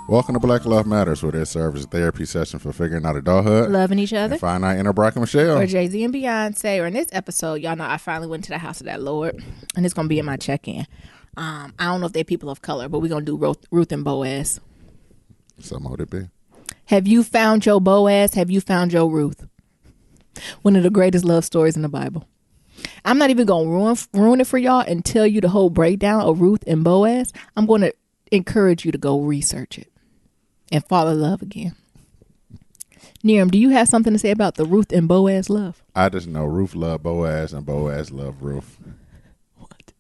Welcome to Black Love Matters, where they serve as a therapy session for figuring out adulthood, loving each other, and find our inner Brock and Michelle. or Jay-Z and Beyonce. Or in this episode, y'all know I finally went to the house of that Lord, and it's gonna be in my check-in. I don't know if they're people of color, but we're gonna do Ruth and Boaz. Some would it be? Have you found your Boaz? Have you found your Ruth? One of the greatest love stories in the Bible. I'm not even gonna ruin it for y'all and tell you the whole breakdown of Ruth and Boaz. I'm gonna encourage you to go research it and fall in love again. Niram, do you have something to say about the Ruth and Boaz love? I just know Ruth loved Boaz and Boaz loved Ruth. What?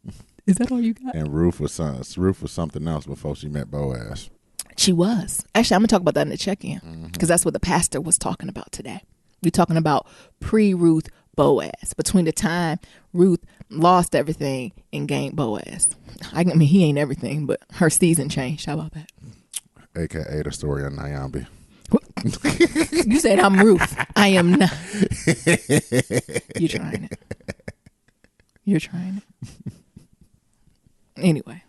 Is that all you got? And Ruth was something else before she met Boaz. She was. Actually, I'm going to talk about that in the check-in because that's what the pastor was talking about today. We're talking about pre-Ruth Boaz, between the time Ruth lost everything and gained Boaz. I mean, he ain't everything, but her season changed. How about that? AKA the story of Nyambi. You said I'm Ruth. I am not. You're trying it. You're trying it. Anyway.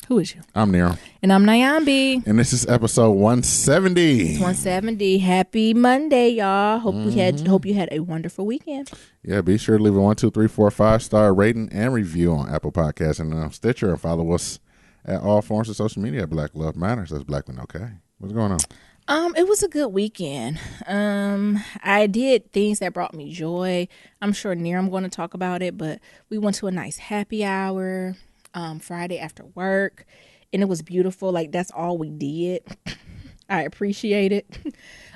Who is you? I'm Niram. And I'm Nyambi. And this is episode 170. It's 170. Happy Monday, y'all. Hope you had a wonderful weekend. Yeah, be sure to leave a 1, 2, 3, 4, 5-star rating and review on Apple Podcasts and Stitcher, and follow us at all forms of social media at Black Love Matters. That's Black Men Okay. What's going on? It was a good weekend. I did things that brought me joy. I'm sure Niram going to talk about it, but we went to a nice happy hour Friday after work, and it was beautiful. Like, that's all we did. I appreciate it.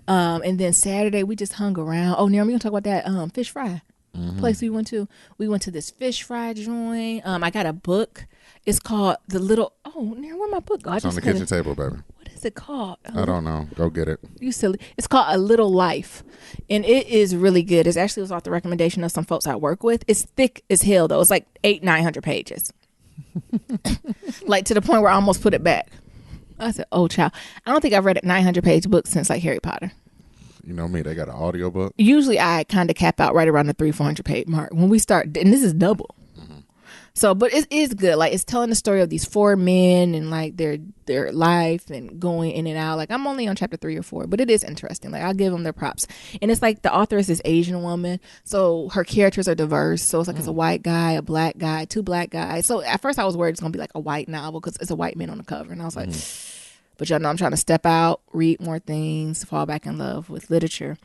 And then Saturday we just hung around. Oh, Niram, we gonna talk about that fish fry place we went to. We went to this fish fry joint. I got a book. It's called The Little. Oh, Niram, where my book go? It's on the kitchen table, baby. What is it called? I don't know. Go get it. You silly. It's called A Little Life, and it is really good. It was off the recommendation of some folks I work with. It's thick as hell though. It's like 900 pages. Like, to the point where I almost put it back. I said, oh child, I don't think I've read a 900-page book since like Harry Potter. You know me, they got an audio book. Usually I kind of cap out right around the 300-400 page mark when we start, and this is double. So, but it is good. Like, it's telling the story of these 4 men and like their life and going in and out. Like, I'm only on chapter 3 or 4, but it is interesting. Like, I'll give them their props. And it's like the author is this Asian woman, so her characters are diverse. So it's like it's a white guy, a black guy, 2 black guys. So at first I was worried it's gonna be like a white novel because it's a white man on the cover, and I was like, but y'all know I'm trying to step out, read more things, fall back in love with literature.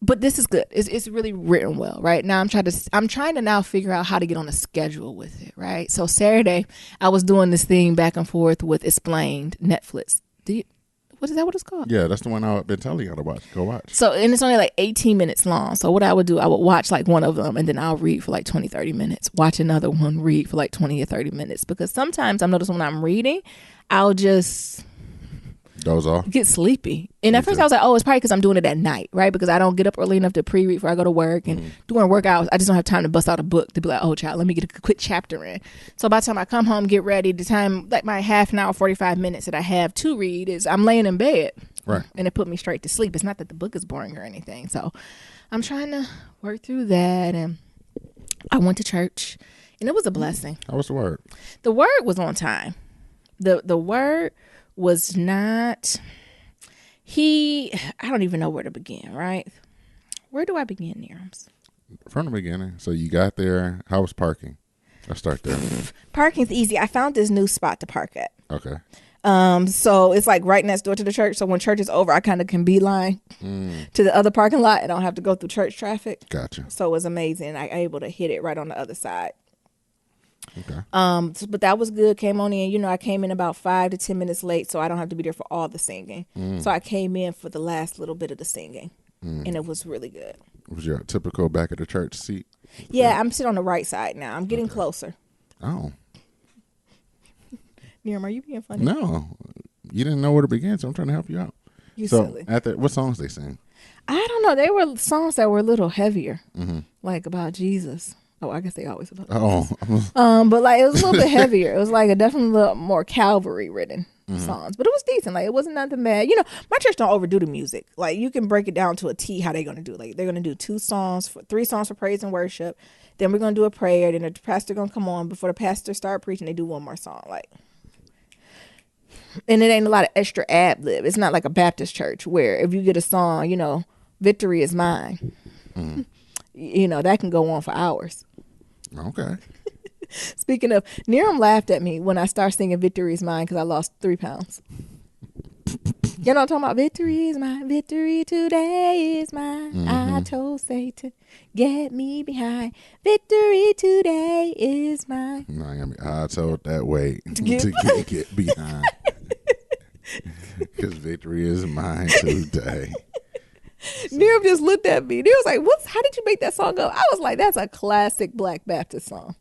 But this is good. It's really written well, right? Now I'm trying to now figure out how to get on a schedule with it, right? So Saturday I was doing this thing back and forth with Explained, Netflix. What is that? What it's called? Yeah, that's the one I've been telling you to watch. Go watch. So, and it's only like 18 minutes long. So what I would do, I would watch like one of them, and then I'll read for like 20, 30 minutes. Watch another one, read for like 20 or 30 minutes. Because sometimes I'm noticing when I'm reading, I'll just Doze off. get sleepy. And at first I was like, oh, it's probably because I'm doing it at night, right? Because I don't get up early enough to pre-read before I go to work. And during work hours, I just don't have time to bust out a book to be like, oh, child, let me get a quick chapter in. So by the time I come home, get ready, the time, like my half an hour, 45 minutes that I have to read is I'm laying in bed. Right. And it put me straight to sleep. It's not that the book is boring or anything. So I'm trying to work through that. And I went to church, and it was a blessing. How was the word? The word was on time. The word was not... I don't even know where to begin, right? Where do I begin, Nirams? From the beginning. So you got there. How was parking? Let's start there. Parking's easy. I found this new spot to park at. Okay. So it's like right next door to the church. So when church is over, I kind of can beeline to the other parking lot. I don't have to go through church traffic. Gotcha. So it was amazing. I able to hit it right on the other side. Okay. But that was good. Came on in, I came in about 5 to 10 minutes late, so I don't have to be there for all the singing. So I came in for the last little bit of the singing, and it was really good. Was your typical back of the church seat? Yeah, I'm sitting on the right side now. I'm getting closer. Oh. Niram, are you being funny? No. You didn't know where to begin, so I'm trying to help you out. You so silly. What songs they sing? I don't know. They were songs that were a little heavier, like about Jesus. Oh, I guess they always about Jesus. But like it was a little bit heavier. It was like a definitely little more Calvary ridden songs, but it was decent. Like, it wasn't nothing bad. My church don't overdo the music. Like, you can break it down to a T how they're gonna do. Like, they're gonna do 3 songs for praise and worship. Then we're gonna do a prayer. Then the pastor gonna come on. Before the pastor start preaching, they do one more song. Like, and it ain't a lot of extra ad lib. It's not like a Baptist church where if you get a song, you know, victory is mine. You know, that can go on for hours. Okay. Speaking of, Niram laughed at me when I started singing victory is mine because I lost 3 pounds. You know what I'm talking about? Victory is mine. Victory today is mine. I told Satan, get me behind. Victory today is mine. No, I told that way to get behind. Because victory is mine today. Niram just looked at me. He was like, how did you make that song go? I was like, that's a classic Black Baptist song.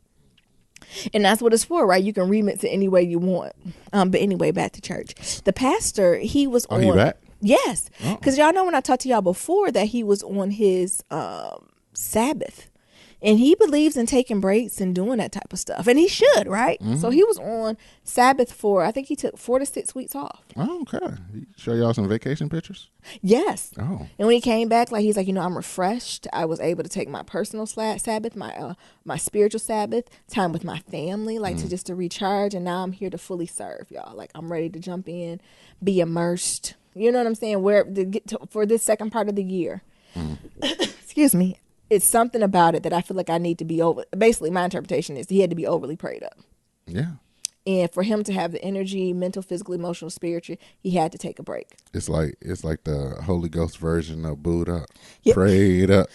And that's what it's for, right? You can remix it any way you want. But anyway, back to church. The pastor, he was on. He back? Yes. Because y'all know when I talked to y'all before that he was on his Sabbath. And he believes in taking breaks and doing that type of stuff. And he should, right? So he was on Sabbath for, I think he took 4 to 6 weeks off. Oh, okay. He show y'all some vacation pictures? Yes. Oh. And when he came back, like he's like, you know, I'm refreshed. I was able to take my personal Sabbath, my spiritual Sabbath, time with my family, like to recharge. And now I'm here to fully serve y'all. Like I'm ready to jump in, be immersed. You know what I'm saying? For this second part of the year. Excuse me. It's something about it that I feel like I need to be over. Basically, my interpretation is he had to be overly prayed up. Yeah. And for him to have the energy, mental, physical, emotional, spiritual, he had to take a break. It's like the Holy Ghost version of booed up. Yep. Prayed up.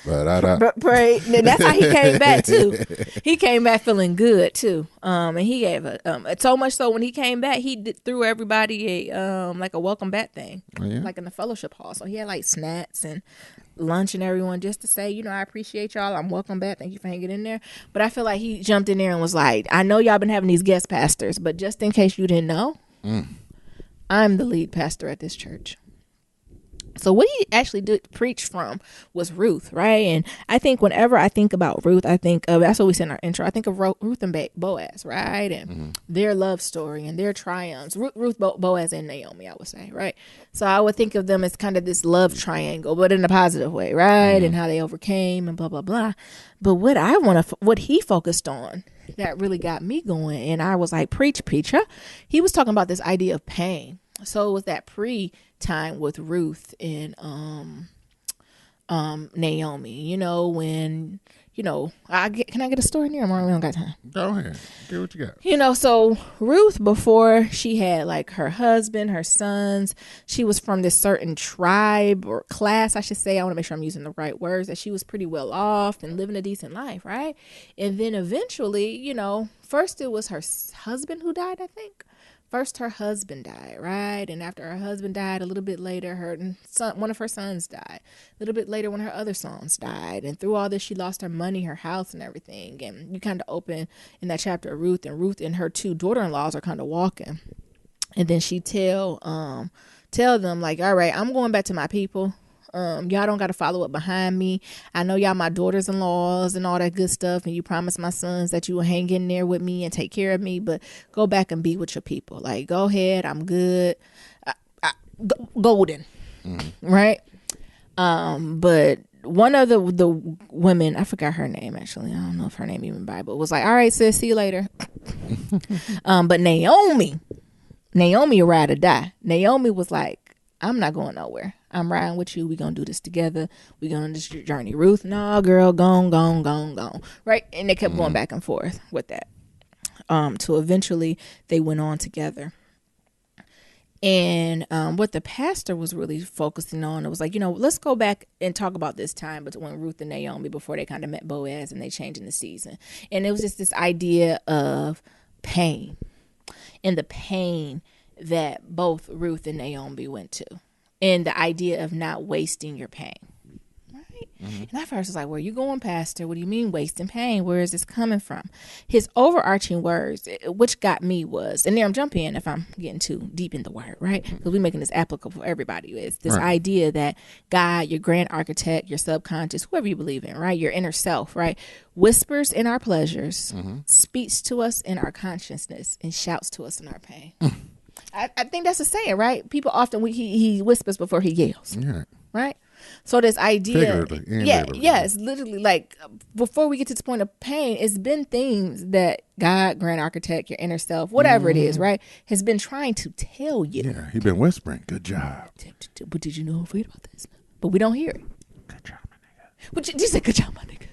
Prayed. And that's how he came back too. He came back feeling good too. And he gave so much so when he came back, he threw everybody a like a welcome back thing, like in the fellowship hall. So he had like snacks and lunch and everyone just to say, you know, I appreciate y'all. I'm welcome back. Thank you for hanging in there. But I feel like he jumped in there and was like, I know y'all been having these guest pastors, but just in case you didn't know, I'm the lead pastor at this church. So what he actually did preach from was Ruth, right? And I think whenever I think about Ruth, I think of, that's what we said in our intro, I think of Ruth and Boaz, right? And their love story and their triumphs. Ruth, Boaz, and Naomi, I would say, right? So I would think of them as kind of this love triangle, but in a positive way, right? And how they overcame and blah, blah, blah. But what he focused on that really got me going, and I was like, preacher. He was talking about this idea of pain. So it was that time with Ruth and Naomi, you know, when, you know, can I get a story in here? We don't got time. Go ahead. Get what you got. You know, so Ruth, before she had like her husband, her sons, she was from this certain tribe or class, I should say. I want to make sure I'm using the right words, that she was pretty well off and living a decent life, right? And then eventually, you know, first it was her husband who died, I think. First, her husband died, right? And after her husband died, a little bit later, one of her sons died. A little bit later, one of her other sons died. And through all this, she lost her money, her house, and everything. And you kind of open in that chapter of Ruth, and Ruth and her 2 daughter-in-laws are kind of walking. And then she tell them, like, all right, I'm going back to my people. Y'all don't got to follow up behind me. I know y'all my daughters-in-laws and all that good stuff, and you promised my sons that you will hang in there with me and take care of me, but go back and be with your people. Like, go ahead, I'm good. Golden, right? But one of the women, I forgot her name actually. I don't know if her name even Bible, was like, all right, sis, see you later. But Naomi ride or die. Naomi was like, I'm not going nowhere. I'm riding with you. We're going to do this together. We're going on this journey. Ruth, no, girl, gone. Right? And they kept going back and forth with that. Till eventually they went on together. And what the pastor was really focusing on, it was like, you know, let's go back and talk about this time between Ruth and Naomi before they kind of met Boaz and they changed in the season. And it was just this idea of pain and the pain that both Ruth and Naomi went to. And the idea of not wasting your pain, right? And I first was like, where you going, pastor? What do you mean wasting pain? Where is this coming from? His overarching words, which got me was, and there I'm jumping in if I'm getting too deep in the word, right? Because we're making this applicable for everybody. It's this idea that God, your grand architect, your subconscious, whoever you believe in, right? Your inner self, right? Whispers in our pleasures, speaks to us in our consciousness, and shouts to us in our pain. I think that's a saying, right? People often, he whispers before he yells, right? So this idea, Figuratively and literally. yes, literally, like before we get to this point of pain, it's been things that God, grand architect, your inner self, whatever it is, right, has been trying to tell you. Yeah, he been whispering. Good job. But did you know? Forget about this. But we don't hear it. Good job, my nigga. But you said good job, my nigga.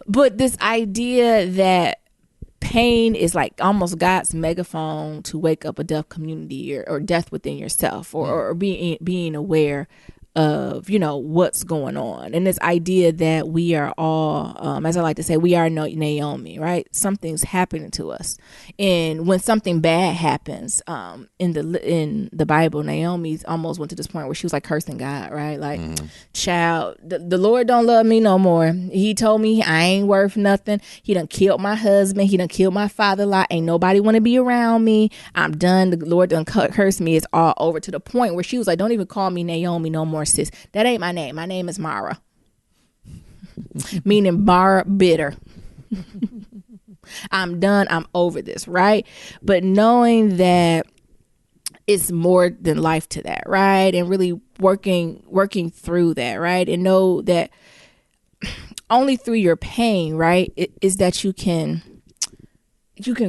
But this idea that pain is like almost God's megaphone to wake up a deaf community or death within yourself, or being aware of, you know, what's going on. And this idea that we are all, as I like to say, we are Naomi, right? Something's happening to us. And when something bad happens, in the Bible, Naomi almost went to this point where she was like cursing God, right? Like, child, the Lord don't love me no more. He told me I ain't worth nothing. He done killed my husband. He done killed my father-in-law. Ain't nobody want to be around me. I'm done. The Lord done cursed me. It's all over, to the point where she was like, don't even call me Naomi no more, sis. That ain't my name. My name is Mara. Meaning Mara, bitter. I'm done. I'm over this, right? But knowing that it's more than life to that, right? And really working through that, right? And know that only through your pain, right, is that you can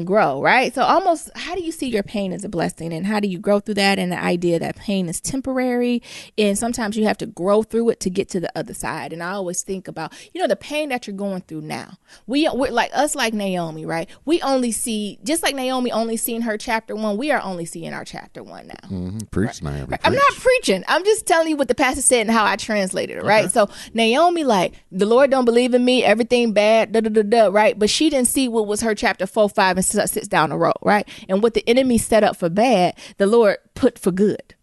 grow, right? So almost, how do you see your pain as a blessing, and how do you grow through that? And the idea that pain is temporary, and sometimes you have to grow through it to get to the other side. And I always think about, you know, the pain that you're going through now. We're like us, like Naomi, right? We only see, just like Naomi only seen her chapter 1, we are only seeing our chapter 1 now. Mm-hmm. Preach, right? Naomi. Right. I'm not preaching. I'm just telling you what the pastor said and how I translated it, right? So Naomi, like, the Lord don't believe in me, everything bad, right? But she didn't see what was her chapter 4, 5, and sits down the road, right? And what the enemy set up for bad, the Lord put for good,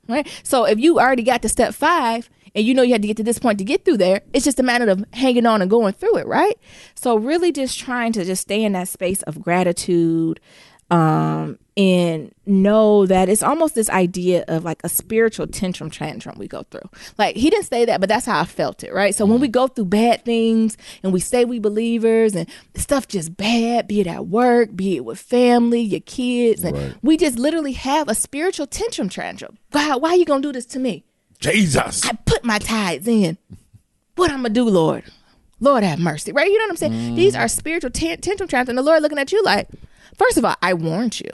right? So if you already got to step 5 and you know you had to get to this point to get through there, it's just a matter of hanging on and going through it, right? So really just trying to just stay in that space of gratitude, and know that it's almost this idea of like a spiritual tantrum we go through. Like, he didn't say that, but that's how I felt it, right? So when we go through bad things and we say we believers and stuff just bad, be it at work, be it with family, your kids, and we just literally have a spiritual tantrum. God, why are you gonna do this to me? Jesus, I put my tithes in. What I'm gonna do, Lord? Lord have mercy, right? You know what I'm saying? These are spiritual tantrum, and the Lord looking at you like, first of all, I warned you.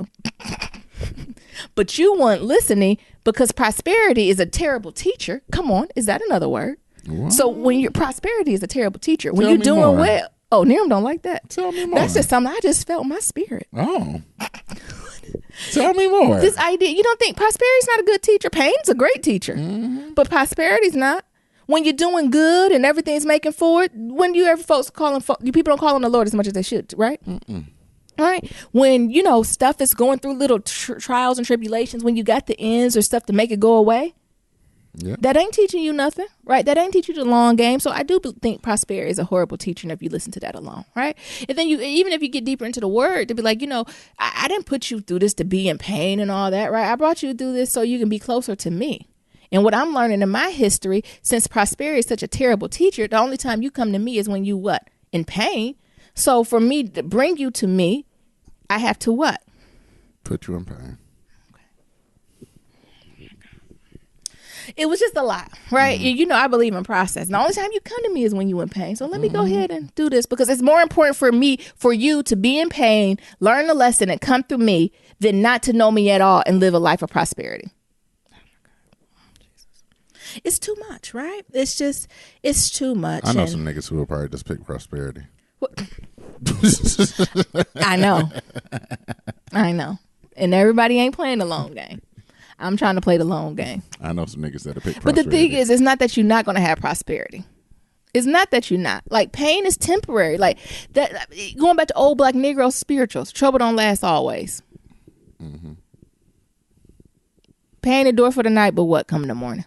But you weren't listening, because prosperity is a terrible teacher. Come on, is that another word? What? So when your prosperity is a terrible teacher, when you're doing more. Well, oh, Niram don't like that. Tell me more. That's just something I just felt in my spirit. Oh. Tell me more. This idea, you don't think prosperity's not a good teacher? Pain's a great teacher, but prosperity's not. When you're doing good and everything's making forward, when you ever folks people don't call on the Lord as much as they should, right? All right. When, you know, stuff is going through little trials and tribulations, when you got the ends or stuff to make it go away, that ain't teaching you nothing, right? That ain't teaching you the long game. So I do think prosperity is a horrible teacher if you listen to that alone, right? And then even if you get deeper into the word, to be like, you know, I didn't put you through this to be in pain and all that, right? I brought you through this so you can be closer to me. And what I'm learning in my history, since prosperity is such a terrible teacher, the only time you come to me is when you what? In pain. So for me to bring you to me, I have to what? Put you in pain. It was just a lot, right? You know, I believe in process. The only time you come to me is when you in pain. So let me go ahead and do this, because it's more important for you to be in pain, learn the lesson, and come through me than not to know me at all and live a life of prosperity. It's too much, right? It's too much. I know some niggas who will probably just pick prosperity. I know. And everybody ain't playing the long game. I'm trying to play the long game. I know some niggas that pick prosperity. But the thing is, it's not that you're not going to have prosperity. It's not that you're not. Like, pain is temporary. Like, that, going back to old black Negro spirituals, trouble don't last always. Pain endure for the night, but what come in the morning?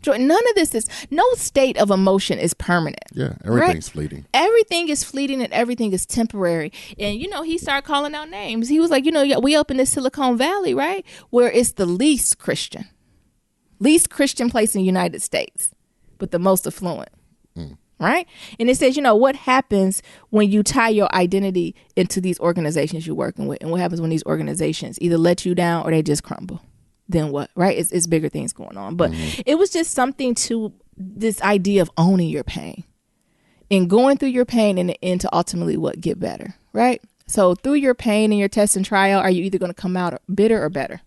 None of this is, no state of emotion is permanent. Yeah, everything's fleeting. Everything is fleeting and everything is temporary. And, you know, he started calling out names. He was like, you know, we up in this Silicon Valley, right? Where it's the least Christian place in the United States, but the most affluent. Right? And it says, you know, what happens when you tie your identity into these organizations you're working with? And what happens when these organizations either let you down or they just crumble? then what, right? It's bigger things going on. But it was just something to this idea of owning your pain and going through your pain in the end to ultimately what, get better, right? So through your pain and your test and trial, are you either going to come out bitter or better?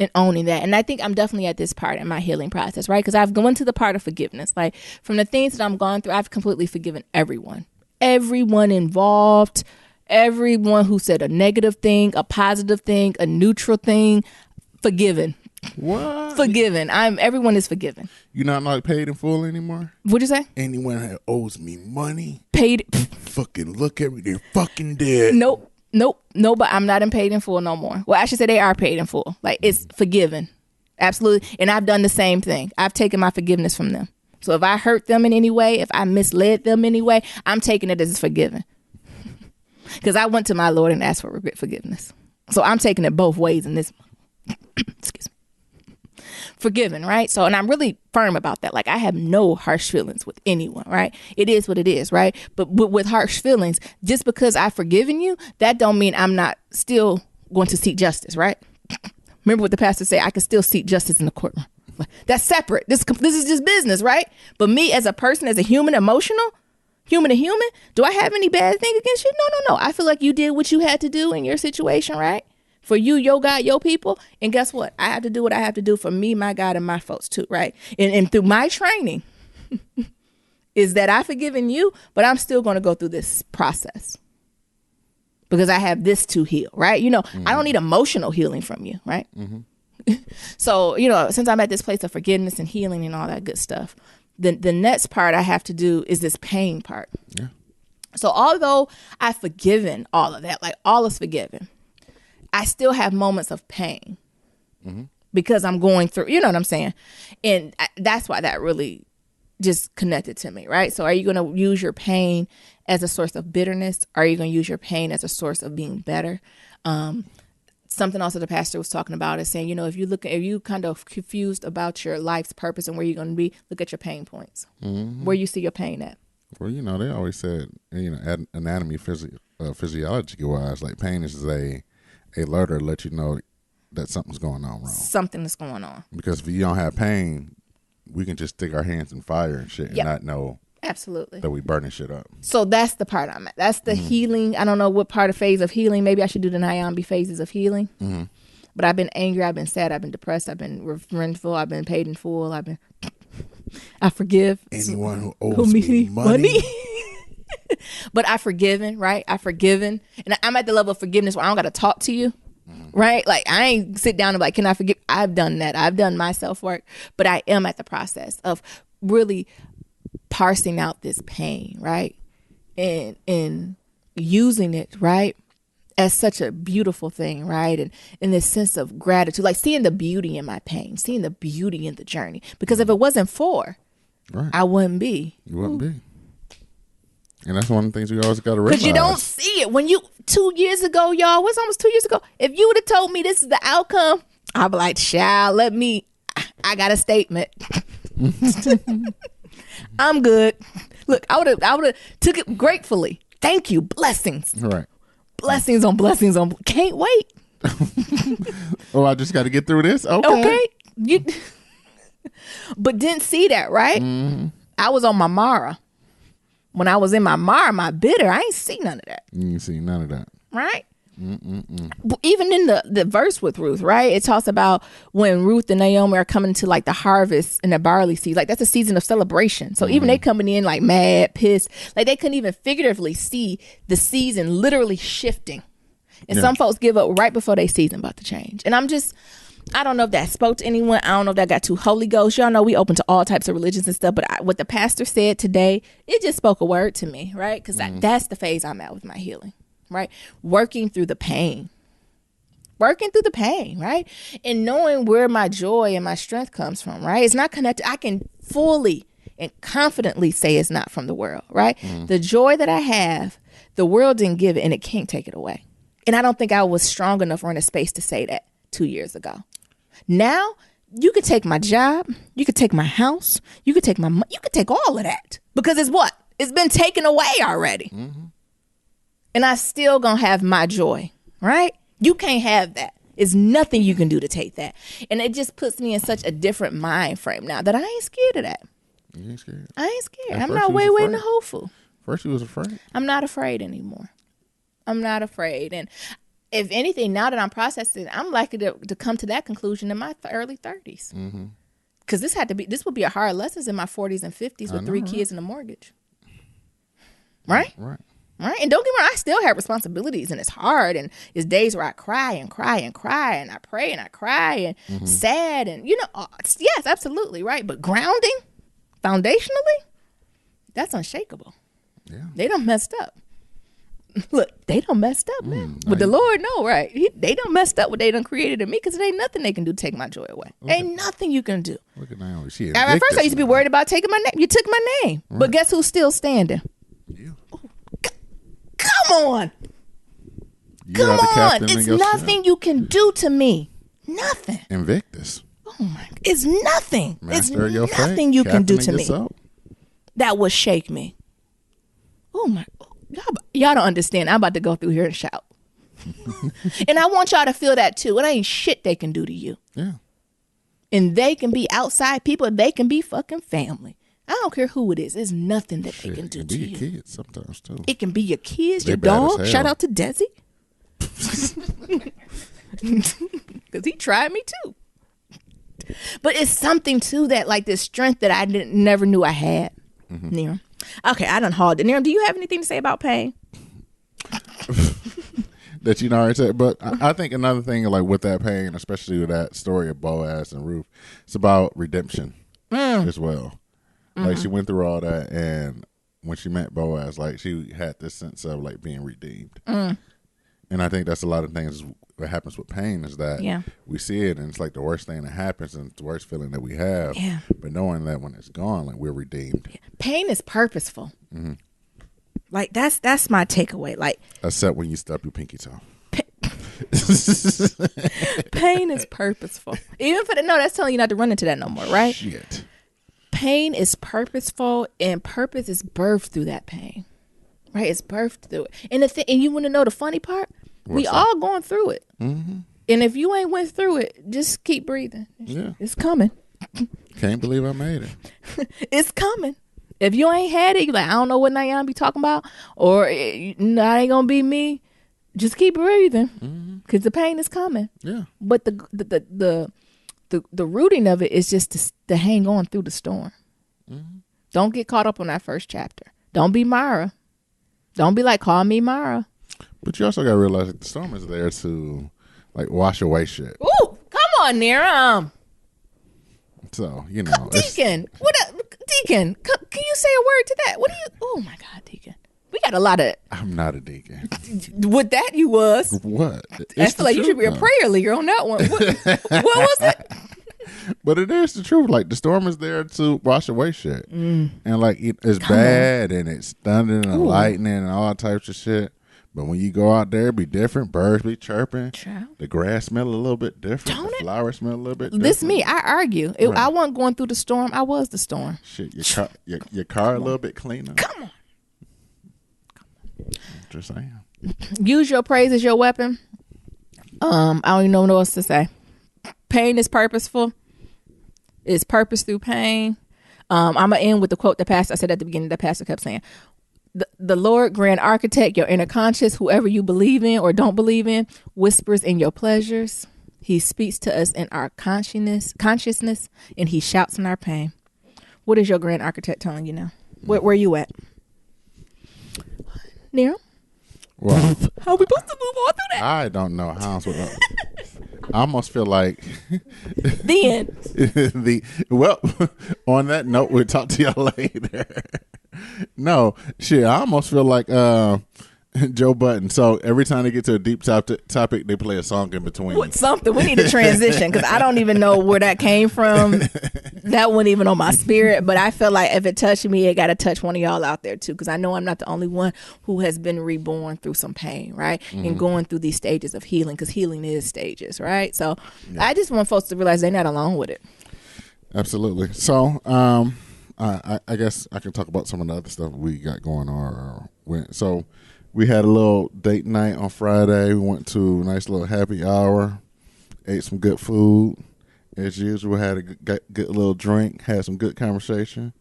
And owning that. And I think I'm definitely at this part in my healing process, right? Because I've gone to the part of forgiveness. Like from the things that I'm going through, I've completely forgiven everyone involved, everyone who said a negative thing, a positive thing, a neutral thing, forgiven. What? Forgiven. Everyone is forgiven. You're not like paid in full anymore? What'd you say? Anyone that owes me money, Paid. fucking look at me, they're fucking dead. Nope. No, but I'm not in paid in full no more. Well, I should say they are paid in full. Like it's forgiven. Absolutely. And I've done the same thing. I've taken my forgiveness from them. So if I hurt them in any way, if I misled them in any way, I'm taking it as forgiven. Because I went to my Lord and asked for forgiveness. So I'm taking it both ways in this. Excuse me. Forgiven, right? So, and I'm really firm about that. Like I have no harsh feelings with anyone, right? It is what it is, right? But with harsh feelings, just because I've forgiven you, that don't mean I'm not still going to seek justice, right? Remember what the pastor said, I can still seek justice in the courtroom. That's separate. This is just business, right? But me as a person, as a human, emotional, human to human, do I have any bad thing against you? No. I feel like you did what you had to do in your situation, right? For you, your God, your people. And guess what? I have to do what I have to do for me, my God, and my folks too, right? And through my training is that I've forgiven you, but I'm still going to go through this process because I have this to heal, right? You know, I don't need emotional healing from you, right? So, you know, since I'm at this place of forgiveness and healing and all that good stuff, the next part I have to do is this pain part. Yeah. So although I've forgiven all of that, like all is forgiven, I still have moments of pain because I'm going through, you know what I'm saying? And that's why that really just connected to me, right? So are you going to use your pain as a source of bitterness? Are you going to use your pain as a source of being better? Something else that the pastor was talking about is saying, you know, if you kind of confused about your life's purpose and where you're going to be, look at your pain points. Where you see your pain at. Well, you know, they always said, you know, anatomy, physiology wise, like pain is a alerter to let you know that something's going on wrong. Something is going on. Because if you don't have pain, we can just stick our hands in fire and shit and not know absolutely that we burning shit up. So that's the part I'm at. That's the healing. I don't know what part of phase of healing. Maybe I should do the Nyambi phases of healing. But I've been angry. I've been sad. I've been depressed. I've been revengeful. I've been paid in full. I forgive anyone who owes me money. But I've forgiven, right? I've forgiven. And I'm at the level of forgiveness where I don't got to talk to you, right? Like I ain't sit down and be like, can I forgive? I've done that. I've done my self-work. But I am at the process of really parsing out this pain, right? And using it, right? As such a beautiful thing, right? And in this sense of gratitude, like seeing the beauty in my pain, seeing the beauty in the journey. Because if it wasn't for, I wouldn't be. You wouldn't be. And that's one of the things we always got to realize. Because you don't see it. When 2 years ago, y'all, what's almost 2 years ago? If you would have told me this is the outcome, I'd be like, child, I got a statement. I'm good. Look, I would have took it gratefully. Thank you. Blessings. Right. Blessings on blessings on. Can't wait. Oh, I just got to get through this? Okay. But didn't see that, right? I was on my Mara. When I was in my Mara, my bitter, I ain't see none of that. You ain't see none of that. Right? Even in the verse with Ruth, right? It talks about when Ruth and Naomi are coming to like the harvest and the barley season. Like that's a season of celebration. So even they coming in like mad, pissed. Like they couldn't even figuratively see the season literally shifting. And some folks give up right before they season about to change. And I don't know if that spoke to anyone. I don't know if that got too Holy Ghost. Y'all know we open to all types of religions and stuff. But what the pastor said today, it just spoke a word to me, right? Because that's the phase I'm at with my healing. Right? Working through the pain, right? And knowing where my joy and my strength comes from, right? It's not connected. I can fully and confidently say it's not from the world, right? The joy that I have, the world didn't give it and it can't take it away. And I don't think I was strong enough or in a space to say that 2 years ago. Now, you could take my job, you could take my house, you could take my money, you could take all of that because it's what? It's been taken away already. And I still gonna have my joy, right? You can't have that. It's nothing you can do to take that. And it just puts me in such a different mind frame now that I ain't scared of that. You ain't scared? I ain't scared. I'm not waiting to hopeful. First you was afraid? I'm not afraid anymore. I'm not afraid. And if anything, now that I'm processing, I'm likely to come to that conclusion in my early 30s. Because this would be a hard lesson in my 40s and 50s with 3 kids and a mortgage. Right? Right. Right. And don't get me wrong, I still have responsibilities and it's hard. And it's days where I cry and cry and cry and I pray and I cry and sad and, yes, absolutely. Right. But grounding, foundationally, that's unshakable. Yeah. They done messed up. Look, they done messed up, man. But the Lord know, right? They done messed up what they done created in me because there ain't nothing they can do to take my joy away. Ain't nothing you can do. Look at Naomi. At first, I used to be worried about taking my name. You took my name. Right. But guess who's still standing? You. Come on. Come on. It's nothing you can do to me. Nothing. Invictus. Oh my. It's nothing. Master it's your nothing fate. You Captain can do to me that will shake me. Oh my. Y'all don't understand. I'm about to go through here and shout. And I want y'all to feel that too. It ain't shit they can do to you. Yeah. And they can be outside people. They can be fucking family. I don't care who it is. There's nothing that they can do to you. It can be your kids sometimes too. It can be your kids, your dog. Shout out to Desi. Because he tried me too. But it's something too that like this strength that I never knew I had. Niram. Okay, I done hauled it. Niram, do you have anything to say about pain? That you already said, but I think another thing like with that pain, especially with that story of Boaz and Ruth, it's about redemption as well. Like she went through all that, and when she met Boaz, like she had this sense of like being redeemed. And I think that's a lot of things. What happens with pain is that we see it, and it's like the worst thing that happens, and it's the worst feeling that we have. Yeah. But knowing that when it's gone, like we're redeemed. Pain is purposeful. Like that's my takeaway. Like except when you stub your pinky toe. Pain is purposeful. Even for that's telling you not to run into that no more, right? Shit. Pain is purposeful, and purpose is birthed through that pain, right? It's birthed through it. And and you want to know the funny part? We all going through it. And if you ain't went through it, just keep breathing. It's coming. Can't believe I made it. It's coming. If you ain't had it, you're like, I don't know what Nayan be talking about, or that ain't gonna be me. Just keep breathing, because the pain is coming. Yeah. But the rooting of it is just to hang on through the storm. Don't get caught up on that first chapter. Don't be Mara. Don't be like, call me Mara. But you also got to realize that the storm is there to like wash away shit. Ooh, come on, Niram. So, Deacon, Deacon, can you say a word to that? Oh my God, Deacon. We got a lot of. I'm not a deacon. With that, you was. What? I feel like you should be a prayer leader on that one. What was it? But it is the truth. Like the storm is there to wash away shit, and like it's bad and it's thunder and lightning and all types of shit. But when you go out there, it be different. Birds be chirping. True. The grass smell a little bit different. The flowers smell a little bit different. This me. I argue. Right. I wasn't going through the storm. I was the storm. Shit, your car a little bit cleaner. Come on. Just saying. Use your praise as your weapon. I don't even know what else to say. Pain is purposeful. It's purpose through pain. I'm going to end with the quote the pastor, I said at the beginning, the pastor kept saying, the Lord, grand architect, your inner conscious, whoever you believe in or don't believe in, whispers in your pleasures. He speaks to us in our consciousness, and he shouts in our pain. What is your grand architect telling you now? Where you at? Nero? Well, how are we supposed to move on through that? I don't know how I'm supposed to. I almost feel like the end. Well, on that note, we'll talk to y'all later. No, shit, I almost feel like Joe Budden. So every time they get to a deep topic, they play a song in between. What, something. We need a transition because I don't even know where that came from. That wasn't even on my spirit. But I feel like if it touched me, it got to touch one of y'all out there too. Because I know I'm not the only one who has been reborn through some pain, right? And going through these stages of healing, because healing is stages, right? So I just want folks to realize they're not alone with it. Absolutely. So I guess I can talk about some of the other stuff we got going on. So we had a little date night on Friday. We went to a nice little happy hour. ate some good food as usual. Had a good little drink. Had some good conversation.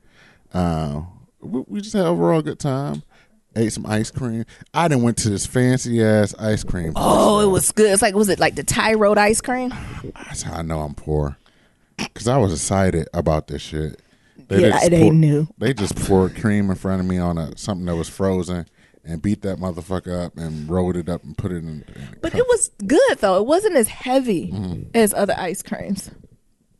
We just had overall good time. Ate some ice cream. I done went to this fancy ass ice cream place. Oh, it was good. It's like, was it like the Thai Road ice cream? That's how I know I'm poor. Because I was excited about this shit. It ain't new. They just poured cream in front of me on something that was frozen and beat that motherfucker up and rolled it up and put it in But it was good, though. It wasn't as heavy as other ice creams.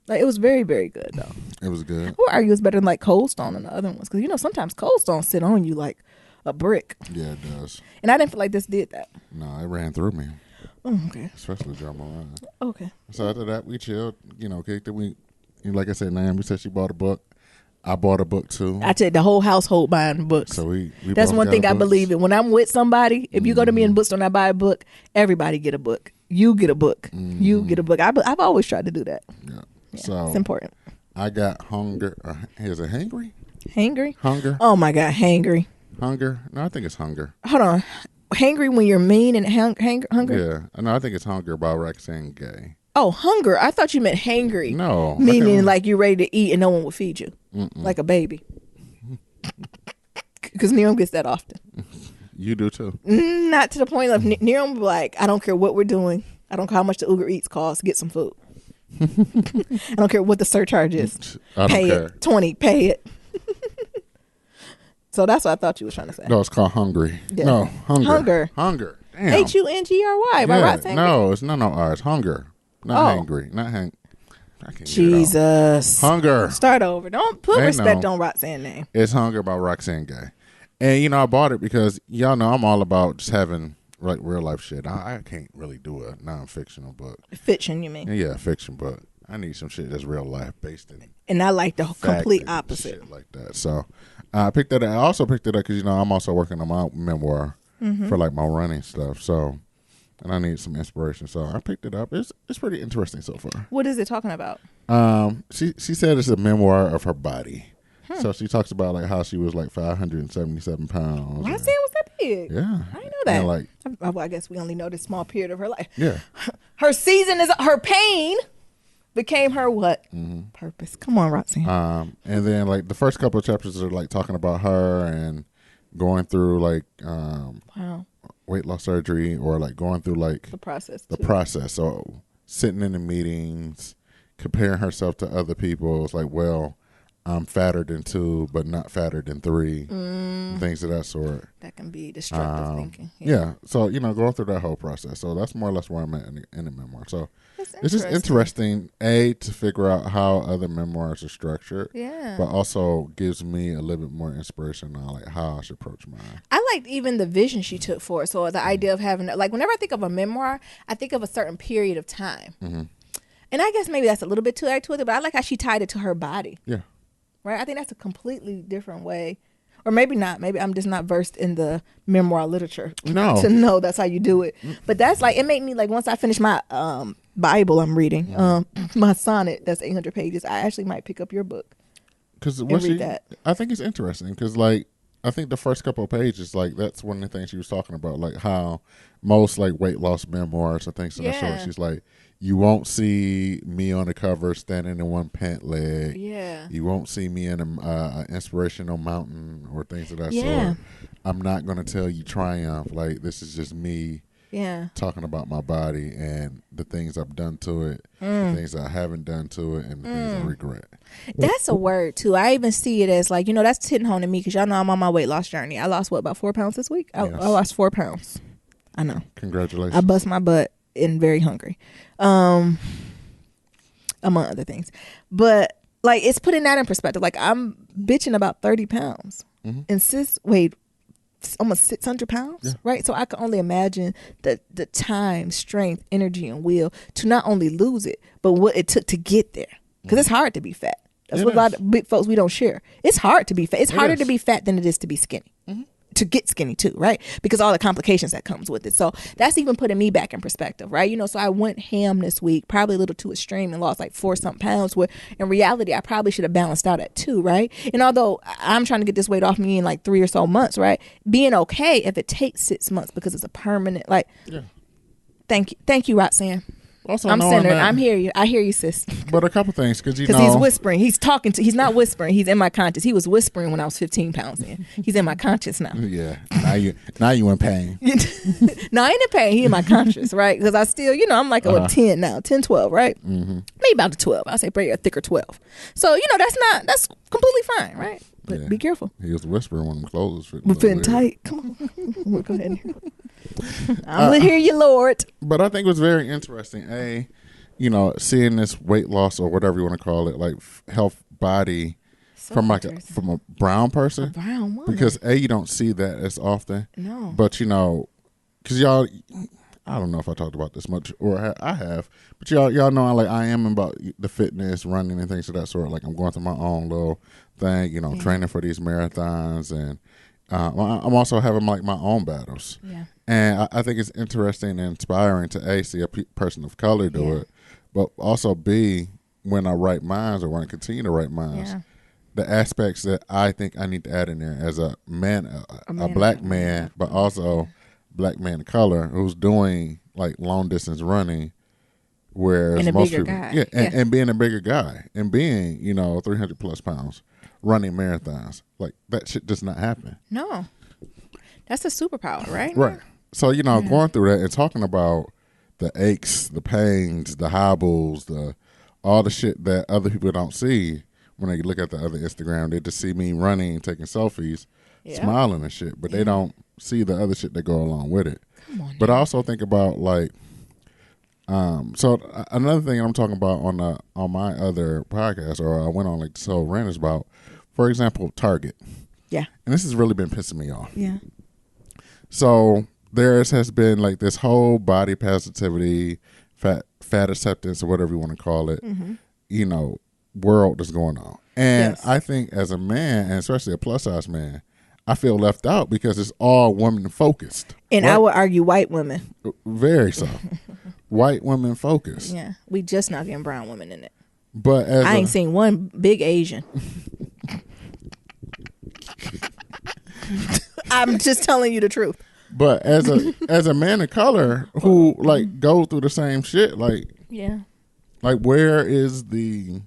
Like, it was very, very good, though. It was good. I would argue it's better than like Cold Stone and the other ones. Because, you know, sometimes Cold Stone sit on you like a brick. Yeah, it does. And I didn't feel like this did that. No, it ran through me. Oh, okay. Especially drama line. Okay. So after that, we chilled. You know, kicked it. Like I said, Naomi said she bought a book. I bought a book too. I tell you, the whole household buying books. So we that's one thing I believe in. When I'm with somebody, if you go to me in the bookstore and I buy a book, everybody get a book. You get a book. You get a book. I've always tried to do that. Yeah. So it's important. I got hunger. Is it hangry? Hangry? Hunger. Oh my God, hangry. Hunger? No, I think it's hunger. Hold on. Hangry when you're mean and hunger? Yeah. No, I think it's hunger by Roxane Gay. Oh, hunger. I thought you meant hangry. No. Meaning like you're ready to eat and no one will feed you. Like a baby. Because Nerum gets that often. You do too. Not to the point of Nerum will be like, I don't care what we're doing. I don't care how much the Uber Eats costs. Get some food. I don't care what the surcharge is. I don't care. It. 20. Pay it. So that's what I thought you was trying to say. No, it's called hungry. Yeah. No, hunger. Hunger. Damn. HUNGRY. By Roxane. No, it's no R. It's hunger. Not hangry. Not hang. Jesus. Hunger. Start over. Don't put respect on Roxane's name. It's Hunger by Roxane Gay. And, you know, I bought it because, y'all know, I'm all about just having, like, real life shit. I can't really do a non-fictional book. Fiction, you mean? Yeah, fiction book. I need some shit that's real life based in. And I like the complete opposite. Shit like that. So I picked that up. I also picked it up because, you know, I'm also working on my memoir for, like, my running stuff. So, and I need some inspiration. So I picked it up. It's pretty interesting so far. What is it talking about? She said it's a memoir of her body. So she talks about like how she was like 577 pounds. I said was that big. Yeah, I didn't know that. And like, I guess we only know this small period of her life. Yeah, her season is her pain became her what purpose? Come on, Roxane. And then like the first couple of chapters are like talking about her and going through like weight loss surgery or like going through like the process. So sitting in the meetings, comparing herself to other people. It's like, well, I'm fatter than 2, but not fatter than 3. Things of that sort. That can be destructive thinking. Yeah. So, you know, going through that whole process. So that's more or less where I'm at in the memoir. So it's just interesting, to figure out how other memoirs are structured. Yeah. But also gives me a little bit more inspiration on like how I should approach mine. I liked even the vision she took for it. So the idea of having, like, whenever I think of a memoir, I think of a certain period of time. And I guess maybe that's a little bit too accurate, but I like how she tied it to her body. Yeah. Right? I think that's a completely different way. Or maybe not. Maybe I'm just not versed in the memoir literature to know that's how you do it. But that's like, it made me like, once I finish my Bible I'm reading, my sonnet, that's 800 pages, I actually might pick up your book and read that. I think it's interesting because like, I think the first couple of pages, like that's one of the things she was talking about, like how most like weight loss memoirs and things of that sort. She's like, you won't see me on the cover standing in one pant leg. Yeah. You won't see me in an inspirational mountain or things of that sort. I'm not going to tell you triumph. Like this is just me. Yeah. Talking about my body and the things I've done to it, the things I haven't done to it, and the things I regret. That's a word too. I even see it as like, you know, that's hitting home to me because y'all know I'm on my weight loss journey. I lost about 4 pounds this week. I lost 4 pounds. I know. Congratulations. I bust my butt and very hungry, among other things. But like, it's putting that in perspective. Like I'm bitching about 30 pounds and sis weighed almost 600 pounds, right? So I can only imagine the time, strength, energy, and will to not only lose it, but what it took to get there. Because it's hard to be fat. That's what a lot of big folks we don't share. It's hard to be fat. It's harder to be fat than it is to be skinny. To get skinny too, right? Because all the complications that comes with it. So that's even putting me back in perspective, right? You know, so I went ham this week, probably a little too extreme and lost like 4-something pounds, where in reality, I probably should have balanced out at 2, right? And although I'm trying to get this weight off me in like 3 or so months, right? Being okay if it takes 6 months because it's a permanent, like, thank you, Roxane. Also, I'm centered. I'm here. I hear you, sis. But a couple things, because he's whispering. He's talking to. He's not whispering. He's in my conscious. He was whispering when I was 15 pounds in. He's in my conscious now. Yeah. Now you in pain. No, I ain't in pain. He in my conscious, right? Because I still, I'm like a 10 now, 10, 12, right? Mm-hmm. Maybe about a 12. I'll say probably a thicker 12. So that's completely fine, right? But be careful. He was whispering when the clothes was fitting tight. Come on. We'll go ahead. I'm going to hear you, Lord. But I think it was very interesting, seeing this weight loss or whatever you want to call it, like health body from a brown person. A brown woman. Because you don't see that as often. No. But, because y'all, I don't know if I talked about this much or I have, but y'all know I am about the fitness, running and things of that sort. Like I'm going through my own little thing, training for these marathons, and I'm also having like my own battles. Yeah. And I think it's interesting and inspiring to see a person of color do it, but also B, when I write minds or when I continue to write minds, the aspects that I think I need to add in there as a man, a black man, but also black man of color who's doing like long distance running, whereas most people, and being a bigger guy and being 300 plus pounds running marathons, like that shit does not happen. No, that's a superpower, right? Right. So going through that and talking about the aches, the pains, the hobbles, all the shit that other people don't see when they look at the other Instagram, they just see me running, taking selfies, smiling and shit, but they don't see the other shit that go along with it. Come on, but I also think about like, so another thing I'm talking about on my other podcast, or I went on like So Rant is about, for example, Target. Yeah. And this has really been pissing me off. Yeah. So there has been like this whole body positivity, fat acceptance, or whatever you want to call it, world that's going on. And I think as a man, and especially a plus size man, I feel left out because it's all women focused. And right? I would argue white women. Very so. White women focused. Yeah. We just not getting brown women in it. But I ain't seen one big Asian. I'm just telling you the truth. But as a man of color who like go through the same shit, like where is the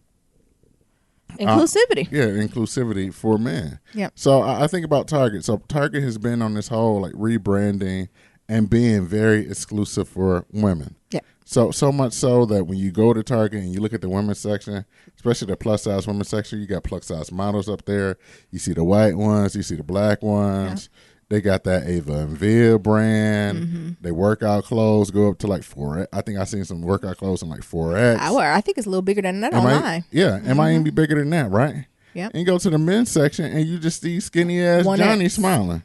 inclusivity? Inclusivity for men. Yeah. So I think about Target. So Target has been on this whole like rebranding and being very exclusive for women. Yeah. So much so that when you go to Target and you look at the women's section, especially the plus size women's section, you got plus size models up there. You see the white ones, you see the black ones. Yeah. They got that Ava and Viv brand. Mm-hmm. They workout clothes go up to like 4X. I think I seen some workout clothes in like 4X. I think it's a little bigger than that online. It might even be bigger than that, right? Yeah. And you go to the men's section and you just see skinny ass Johnny smiling.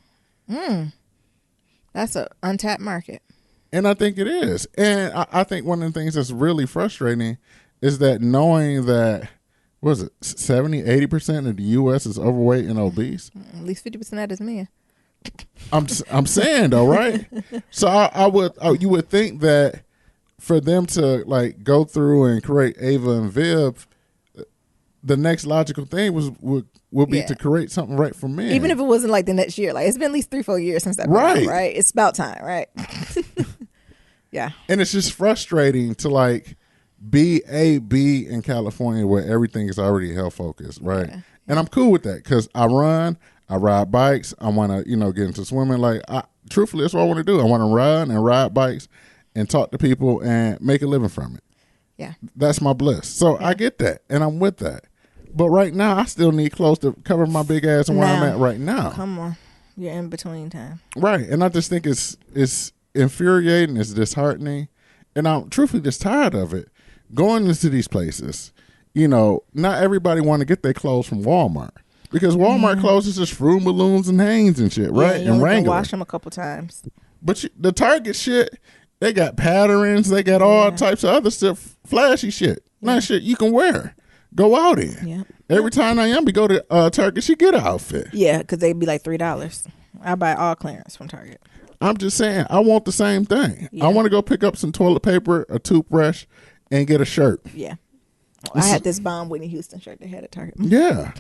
That's an untapped market. And I think it is. And I think one of the things that's really frustrating is that knowing that, what is it, 70, 80% of the U.S. is overweight and obese. At least 50% of that is men. I'm saying though, right? So you would think that for them to like go through and create Ava and Viv, the next logical thing would be to create something right for men. Even if it wasn't like the next year, like it's been at least 3-4 years since that. Right. Right. It's about time. Right. Yeah. And it's just frustrating to like be in California where everything is already health focused. Right. Yeah. And I'm cool with that because I ride bikes. I want to, get into swimming. Like, truthfully, that's what I want to do. I want to run and ride bikes and talk to people and make a living from it. Yeah. That's my bliss. So I get that, and I'm with that. But right now, I still need clothes to cover my big ass and where I'm at right now. Come on. You're in between time. Right. And I just think it's infuriating. It's disheartening. And I'm truthfully just tired of it. Going into these places, not everybody want to get their clothes from Walmart. Because Walmart clothes is just Fruit Balloons and Hanes and shit, right? You and Wrangler. Wash them a couple times. But the Target shit, they got patterns. They got all types of other stuff, flashy shit. Nice shit you can wear. Go out in. Yeah. Every time Naomi go to Target, she get an outfit. Yeah, because they'd be like $3. I buy all clearance from Target. I'm just saying, I want the same thing. Yeah. I want to go pick up some toilet paper, a toothbrush, and get a shirt. Yeah. I had this bomb Whitney Houston shirt they had at Target. Yeah.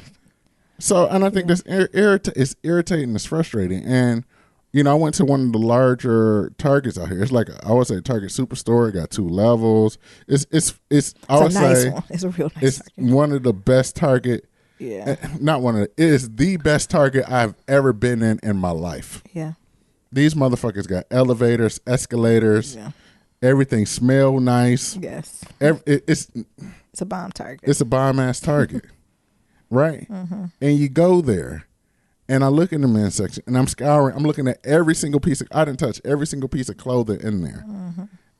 So, and I think that's it's irritating, it's frustrating. And You know, I went to one of the larger Targets out here. It's like, I would say Target Superstore. It got 2 levels. It's I would nice say one. It's a real nice it's Target. one of the best Target. Yeah. Not one of it is the best Target I've ever been in my life. Yeah. These motherfuckers got elevators, escalators. Yeah. Everything smell nice. Yes. It's a bomb Target. It's a bomb ass Target. Right? Mm-hmm. And you go there. And I look in the men's section, and I'm scouring. I'm looking at every single piece. I didn't touch every single piece of clothing in there,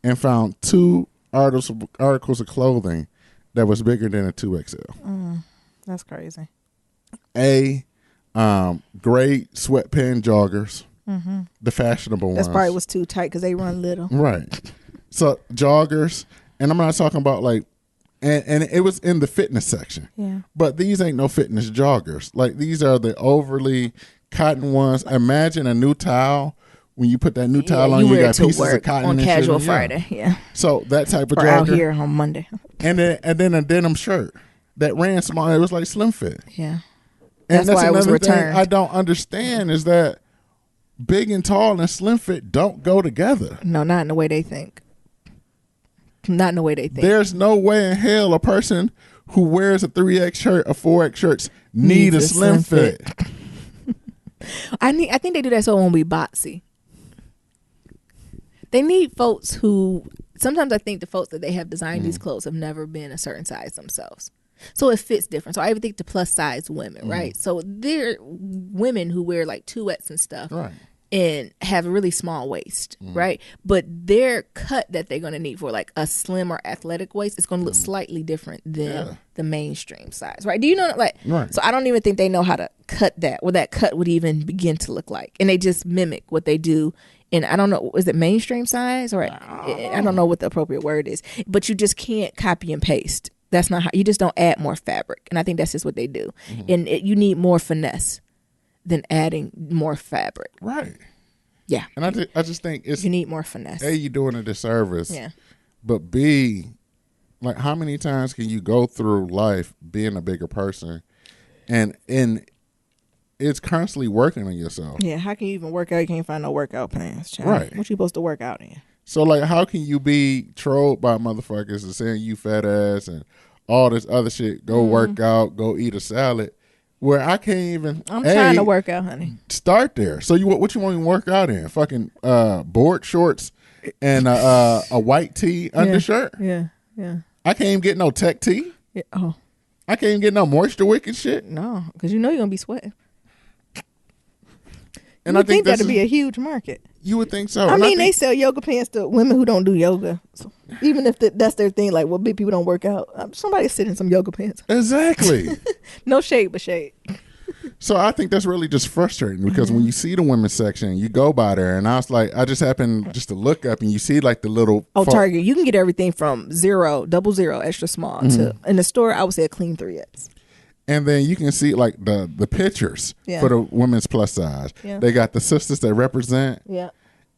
and found 2 articles of clothing that was bigger than a 2XL. That's crazy. Gray sweatpant joggers, the fashionable ones. That's probably was too tight because they run little. Right. So joggers, and I'm not talking about like. And it was in the fitness section. Yeah. But these ain't no fitness joggers. Like, these are the overly cotton ones. Imagine a new towel. When you put that new towel on, you got pieces of cotton on and casual shit. Friday. Yeah. So that type of or jogger. out here on Monday. And then a denim shirt that ran small. It was like slim fit. Yeah. And that's why it was another thing returned. I don't understand is that big and tall and slim fit don't go together. No, not in the way they think. Not in the way they think. There's no way in hell a person who wears a 3X shirt or 4X shirts need a slim fit. I think they do that so it won't be boxy. They need folks who, sometimes I think the folks that they have designed these clothes have never been a certain size themselves. So it fits different. So I even think the plus size women, right? So they're women who wear like 2X and stuff. Right. And have a really small waist, right? But their cut that they're going to need for like a slim or athletic waist is going to look slightly different than the mainstream size, right? Do you know, like, right. So I don't even think they know how to cut that, what that cut would even begin to look like. And they just mimic what they do. And I don't know, is it mainstream size? Or I don't know what the appropriate word is, but you just can't copy and paste. That's not how, you just don't add more fabric. And I think that's just what they do. And you need more finesse than adding more fabric. Right. Yeah. And I just think it's... You need more finesse. A, you're doing a disservice. Yeah. But B, like, how many times can you go through life being a bigger person and it's constantly working on yourself? Yeah. How can you even work out? You can't find no workout pants, child. Right. What you supposed to work out in? So, like, how can you be trolled by motherfuckers and saying you fat ass and all this other shit, go work out, go eat a salad, where I can't even. I'm trying to work out, honey. Start there. So what you want to work out in? Fucking board shorts and a white tee undershirt. Yeah. I can't even get no tech tee. Yeah. Oh I can't even get no moisture wick shit. no, because you know you're gonna be sweating. And I I think that'd be a huge market. You would think so. I And mean, they think, sell yoga pants to women who don't do yoga. So even if that's their thing, like, well, big people don't work out. Somebody sit in some yoga pants. exactly. No shade, but shade. So I think that's really just frustrating because when you see the women's section, you go by there, and I was like, I just happened just to look up, and you see like the little. Target, you can get everything from 0, 00, extra small to in the store. I would say a clean 3X. And then you can see like the pictures for the women's plus size. Yeah. They got the sisters that represent. Yeah.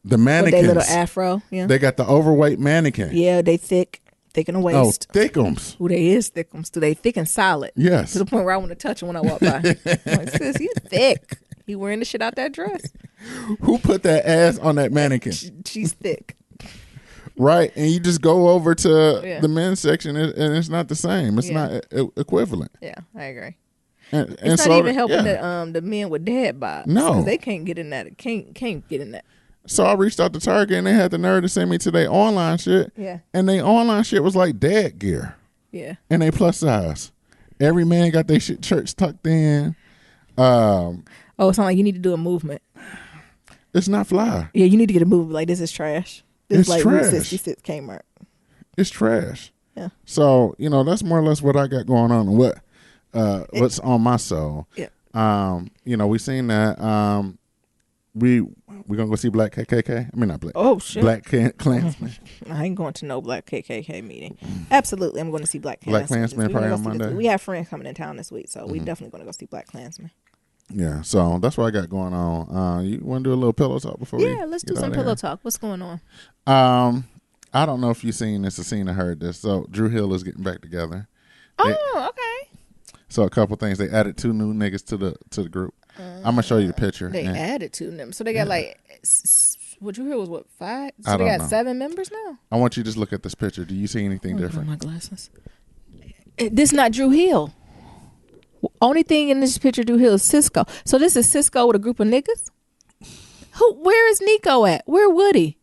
The mannequins. With their little afro. Yeah. They got the overweight mannequin. Yeah, they thick in the waist. Oh, thickums. Who they is thickums? Do they thick and solid? Yes. To the point where I want to touch them when I walk by. I'm like, sis, you thick. You wearing the shit out that dress. Who put that ass on that mannequin? She's thick. Right. And you just go over to the men's section and it's not the same. It's not equivalent. Yeah, I agree. And it's not even helping the men with dad bods. No. Because they can't get in that. Can't get in that. So I reached out to Target and they had the nerve to send me to their online shit. Yeah. And their online shit was like dad gear. Yeah. And they plus size. Every man got their shirts tucked in. It's not like you need to do a movement. It's not fly. Yeah, you need to get a movement. Like, this is trash. This It's is like trash. Route 66 Kmart. It's trash. Yeah. So, that's more or less what I got going on and what's on my soul. Yeah. We seen that. We're gonna go see Black KKK. I mean, not Black. Oh shit. Black Klansman. I ain't going to no Black KKK meeting. Absolutely, I'm going to see Black Klansman. Black Klansman probably on Monday. We have friends coming in town this week, so we definitely going to go see Black Klansman. Yeah, so that's what I got going on. You want to do a little pillow talk before we? Yeah, let's do some pillow talk. What's going on? I don't know if you've seen this or seen or heard this. So Drew Hill is getting back together. Okay. So a couple things. They added 2 new niggas to the group. I'm gonna show you the picture. They added to them, so they got like. What you hear was what 5? So I they got know. 7 members now. I want you to just look at this picture. Do you see anything different? My glasses. This not Drew Hill. Only thing in this picture, Drew Hill, is Cisco. So this is Cisco with a group of niggas. Where is Nico at? Where Woody?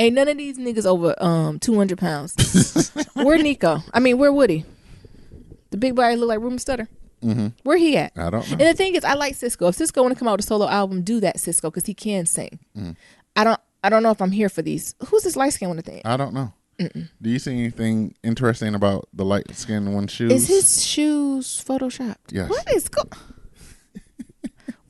Ain't none of these niggas over 200 pounds. Where Nico? I mean, where Woody? The big boy look like Ruben Stutter. Mm-hmm. Where he at? I don't know. And the thing is, I like Cisco. If Cisco want to come out with a solo album, do that, Cisco, because he can sing. Mm. I don't know if I'm here for these. Who's this light skin one? Thing? I don't know. Mm-mm. Do you see anything interesting about the light skinned one's shoes? Is his shoes photoshopped? Yes. What is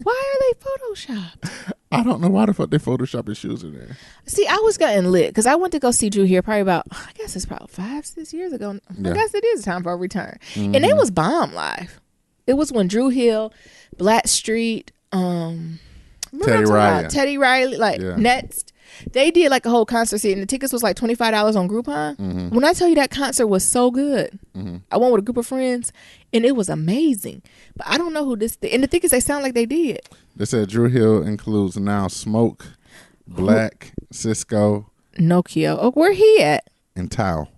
Why are they photoshopped? I don't know why the fuck they Photoshop his shoes in there. See, I was getting lit because I went to go see Drew here probably about, I guess it's probably 5-6 years ago. Yeah. I guess it is time for a return. And it was bomb live. It was when Drew Hill, Blackstreet, Teddy Riley, like Next. They did like a whole concert seat, and the tickets was like $25 on Groupon. Mm-hmm. When I tell you that concert was so good, I went with a group of friends, and it was amazing. But I don't know who this. And the thing is, they sound like they did. They said Drew Hill includes now Smoke, Black, Cisco, Nokia. Oh, where he at? And Tao.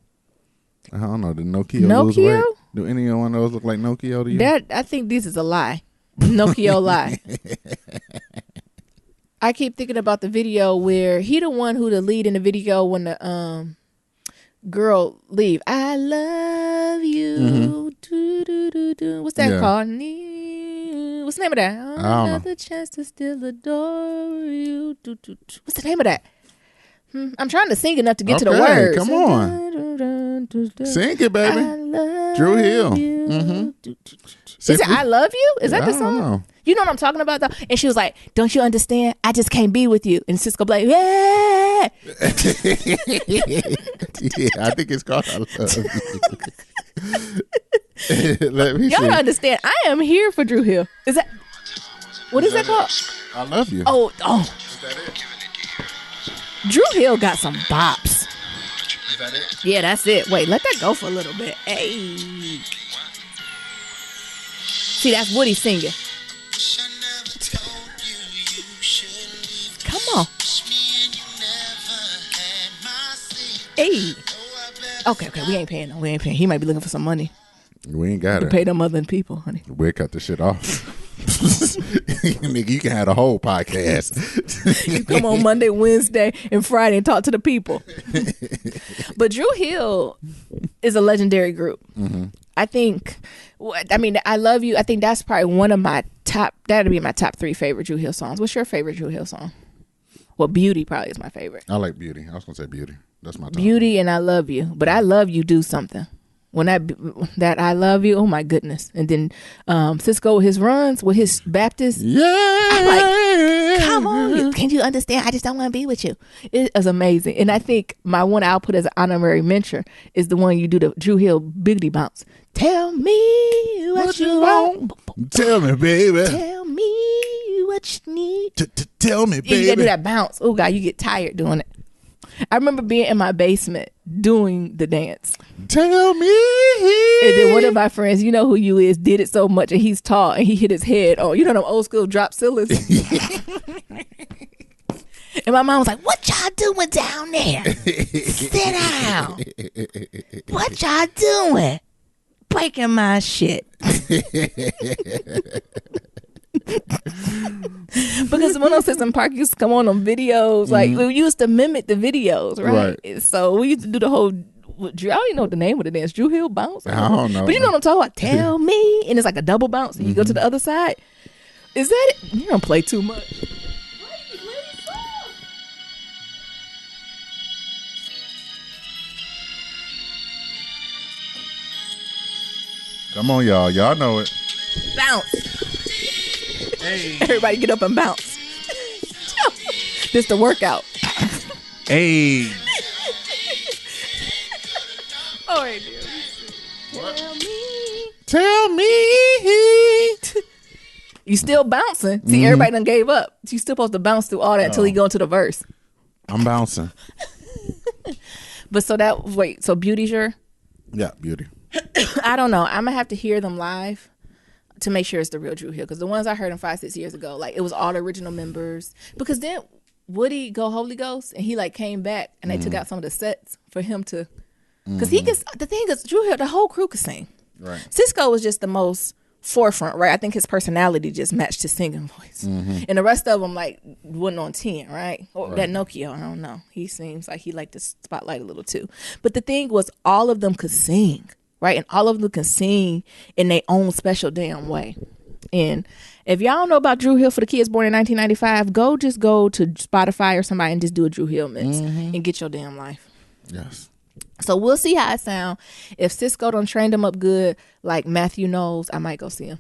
I don't know. Did Nokia lose weight? Do any one of those look like Nokia to you? That I think this is a lie. Nokia lie. I keep thinking about the video where he the one who the lead in the video when the girl leave. I love you. Mm-hmm. Do, do, do, do. What's that called? What's the name of that? I don't know. The chance to still adore you. Do, do, do. What's the name of that? I'm trying to sing enough to get to the words. Come on. Sing it, baby. Drew Hill. Mm-hmm. Is it I Love You? Is that the song? You know what I'm talking about, though? And she was like, don't you understand? I just can't be with you. And Cisco like, yeah. Yeah, I think it's called I Love You. Let me Y'all don't understand. I am here for Drew Hill. Is that, what is that called? I Love You. Oh. Is that it? Drew Hill got some bops. Is that it? Yeah, that's it. Wait, let that go for a little bit. Hey. See, that's Woody singing. Come on. Hey. Okay, we ain't paying. He might be looking for some money. We ain't got to it. pay them other people, honey. We'll cut the shit off. Nigga, you can have a whole podcast. You come on Monday, Wednesday, and Friday and talk to the people. But Drew Hill is a legendary group. Mm-hmm. I Love You. I think that's probably one of my that'd be my top 3 favorite Drew Hill songs. What's your favorite Drew Hill song? Well, Beauty probably is my favorite. I like Beauty. I was going to say Beauty. That's my top. Beauty and I Love You. But I Love You do something. When that I Love You, oh my goodness. And then Cisco with his runs, with his Baptist. Yeah. I'm like, come on. Can you understand? I just don't want to be with you. It is amazing. And I think my one I'll put as an honorary mention is the one you do the Drew Hill Biggity Bounce. Tell me what you want. Tell me, baby. Tell me what you need. Tell me, baby. You gotta do that bounce. Oh God, you get tired doing it. I remember being in my basement doing the dance. Tell me. And then one of my friends, you know who you is, did it so much, and he's tall, and he hit his head on, you know them old school drop ceiling. And my mom was like, what y'all doing down there? Sit down. What y'all doing? Breaking my shit. Because 106 in Park used to come on videos, like we used to mimic the videos, right? So we used to do the whole. I don't even know what the name of the dance. Drew Hill bounce. I don't know, but you know what I'm talking about. Tell me, and it's like a double bounce, and you go to the other side. Is that it? You don't play too much. Come on, y'all. Y'all know it. Bounce. Hey. Everybody get up and bounce. This the workout. Hey. Oh, wait, dear. What? Tell me. Tell me. You still bouncing. See, everybody done gave up. You still supposed to bounce through all that until you go into the verse. I'm bouncing. But so Beauty's your? Yeah, Beauty. I don't know. I'm going to have to hear them live to make sure it's the real Dru Hill, because the ones I heard him 5-6 years ago, like it was all the original members. Because then Woody go Holy Ghost, and he like came back, and they took out some of the sets for him to, because he gets, the thing is, Dru Hill, the whole crew could sing. Right. Cisco was just the most forefront, right? I think his personality just matched his singing voice, and the rest of them like wasn't on 10, right? Or that Nokia, I don't know. He seems like he liked the spotlight a little too. But the thing was, all of them could sing, right? And all of them can sing in their own special damn way. And if y'all don't know about Dru Hill for the kids born in 1995, just go to Spotify or somebody and just do a Dru Hill mix and get your damn life. Yes. So we'll see how it sound. If Cisco done trained him up good, like Matthew knows, I might go see him.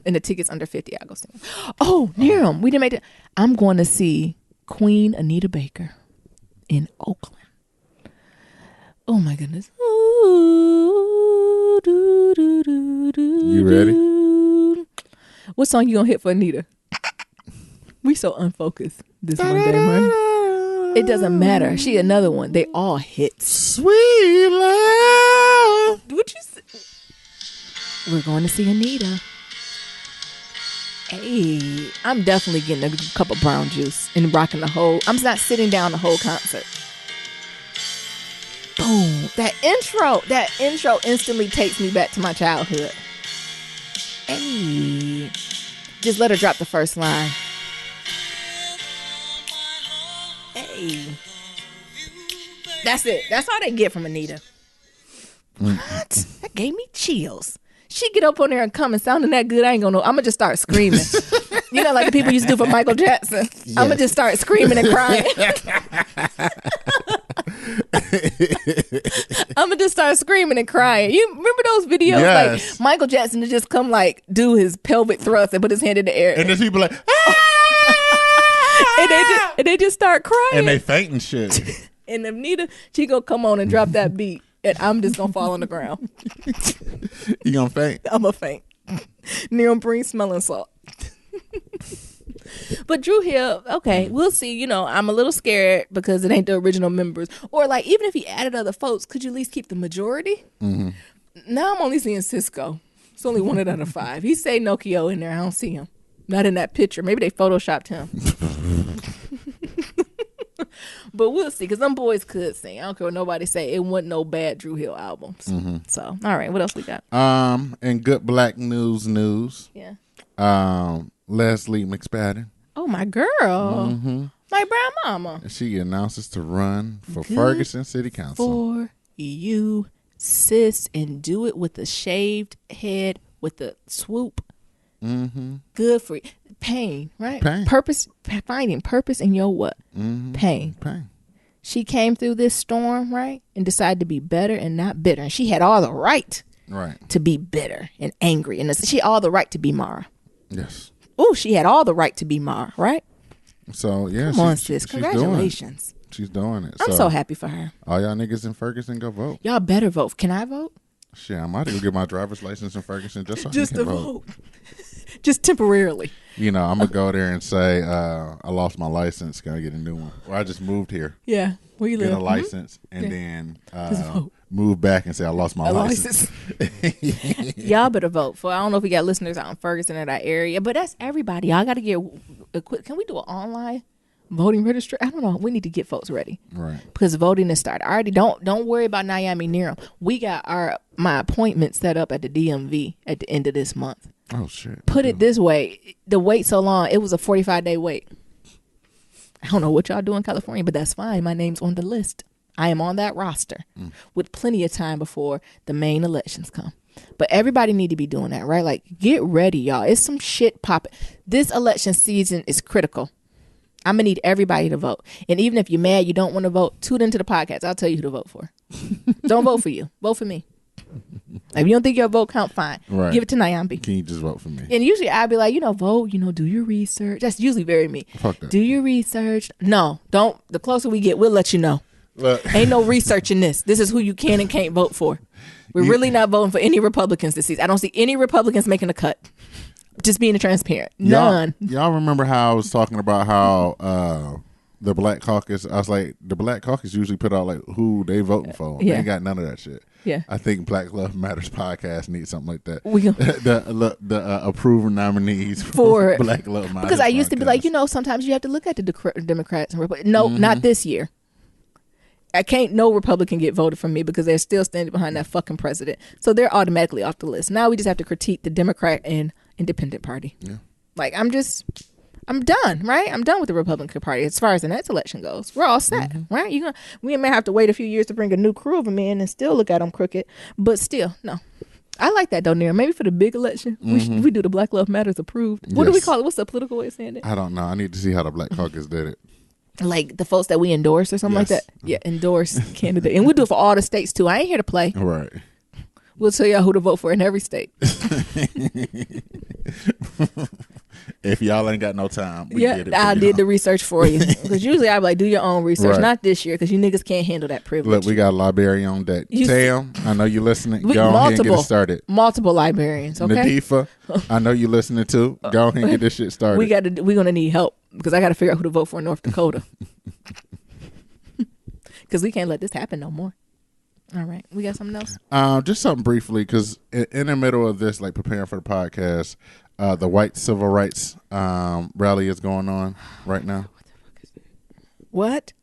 And the tickets under 50, I'll go see him. Oh, near him. We didn't make it. I'm going to see Queen Anita Baker in Oakland. Oh my goodness. Ooh, do, do, do, do, you ready? What song you gonna hit for Anita? We so unfocused this Monday morning. It doesn't matter. She another one. They all hits. Sweet love. What you say? We're going to see Anita. Hey, I'm definitely getting a cup of brown juice and rocking the whole. I'm not sitting down the whole concert. Boom. That intro instantly takes me back to my childhood. Hey. Just let her drop the first line. Hey. That's it. That's all they get from Anita. What? That gave me chills. She get up on there and come and sounding that good, I ain't gonna know. I'm gonna just start screaming. You know, like the people used to do for Michael Jackson. Yes. I'm gonna just start screaming and crying. I'm gonna just start screaming and crying. You remember those videos? Yes. Like Michael Jackson to just come like do his pelvic thrust and put his hand in the air. And there's people like, and they just start crying. And they faint and shit. And Anita, she gonna come on and drop that beat. And I'm just gonna fall on the ground. You gonna faint? I'm gonna faint. Neon Breen smelling salt. But Dru Hill, okay, we'll see. You know, I'm a little scared because it ain't the original members. Or like, even if he added other folks, could you at least keep the majority? Mm-hmm. Now I'm only seeing Cisco. It's only 1 out of 5. He say Nokia in there. I don't see him. Not in that picture. Maybe they photoshopped him. But we'll see, because them boys could sing. I don't care what nobody say. It wasn't no bad Dru Hill albums. Mm-hmm. So, all right, what else we got? And good black news. Yeah. Leslie McSpadden. Oh, my girl. Mm-hmm. My brown mama. She announces to run for Ferguson City Council. For you, sis, and do it with a shaved head, with a swoop. Mm-hmm. Good for you. Pain, right? Pain. Purpose, finding purpose in your what? Mm-hmm. Pain. Pain. She came through this storm, right? And decided to be better and not bitter. And she had all the right to be bitter and angry. And she had all the right to be Mara. Yes. Oh, she had all the right to be Mara, right? So, yeah. Come on, sis. Congratulations. She's doing it. I'm so happy for her. All y'all niggas in Ferguson, go vote. Y'all better vote. Can I vote? Shit, I might go get my driver's license in Ferguson just so just I can vote. Just temporarily. You know, I'm going to go there and say, I lost my license. Can I get a new one? Or I just moved here. Yeah. Where you live? Get a license and then move back and say I lost my license. Y'all better vote for. I don't know if we got listeners out in Ferguson or that area, but that's everybody. Y'all got to get equipped. Can we do an online voting registry? I don't know. We need to get folks ready. Right. Because voting is started. Already don't worry about Nyami Neerum. We got my appointment set up at the DMV at the end of this month. Oh shit. Put it this way, the wait so long, it was a 45-day wait. I don't know what y'all do in California, but that's fine. My name's on the list. I am on that roster with plenty of time before the main elections come. But everybody need to be doing that, right? Like, get ready, y'all. It's some shit popping. This election season is critical. I'm going to need everybody to vote. And even if you're mad, you don't want to vote, tune into the podcast. I'll tell you who to vote for. Don't vote for you. Vote for me. If you don't think your vote count, fine. Right. Give it to Nyambi. Can you just vote for me? And usually I'd be like, vote, do your research. That's usually very me. Fuck that. Do your research. No, don't. The closer we get, we'll let you know. Ain't no research in this. This is who you can and can't vote for. We're really not voting for any Republicans this season. I don't see any Republicans making a cut. Just being transparent. None. Y'all remember how I was talking about how the Black Caucus. I was like, the Black Caucus usually put out like who they voting for. Yeah. They ain't got none of that shit. Yeah. I think Black Love Matters podcast needs something like that. We the approved nominees for Black Love Matters. Because I used to be like, sometimes you have to look at the Democrats and Republicans. No, not this year. No Republican get voted for me because they're still standing behind that fucking president. So they're automatically off the list. Now we just have to critique the Democrat and Independent Party. Yeah. Like, I'm done, right? I'm done with the Republican Party as far as the next election goes. We're all set, right? We may have to wait a few years to bring a new crew of them in and still look at them crooked. But still, no. I like that, though, Nira. Maybe for the big election, we do the Black Love Matters approved. What do we call it? What's the political way of saying it? I don't know. I need to see how the Black Caucus did it. Like the folks that we endorse or something like that. Yeah, endorse candidate. And we'll do it for all the states too. I ain't here to play. Right. We'll tell y'all who to vote for in every state. If y'all ain't got no time, I did the research for you. Because usually I'm like, do your own research. Right. Not this year because you niggas can't handle that privilege. Look, we got a librarian on deck. Tam, I know you listening. Go ahead and get it started. Multiple librarians, okay? Nadifa, I know you listening too. Go ahead and get this shit started. We're going to need help because I got to figure out who to vote for in North Dakota. Because we can't let this happen no more. All right. We got something else? Just something briefly because in the middle of this, like preparing for the podcast, the white civil rights rally is going on right now. What the fuck is that? What?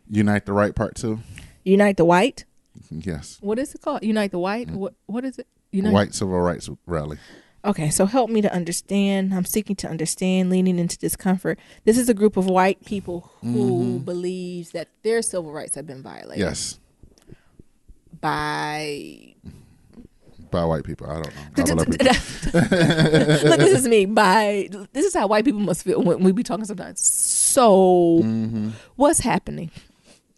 Unite the Right Part 2. Unite the White? Yes. What is it called? Unite the White? What is it? White Civil Rights Rally. Okay, so help me to understand. I'm seeking to understand, leaning into discomfort. This is a group of white people who believes that their civil rights have been violated. Yes. By white people. I don't know. Look, this is me. This is how white people must feel when we be talking sometimes. So, what's happening?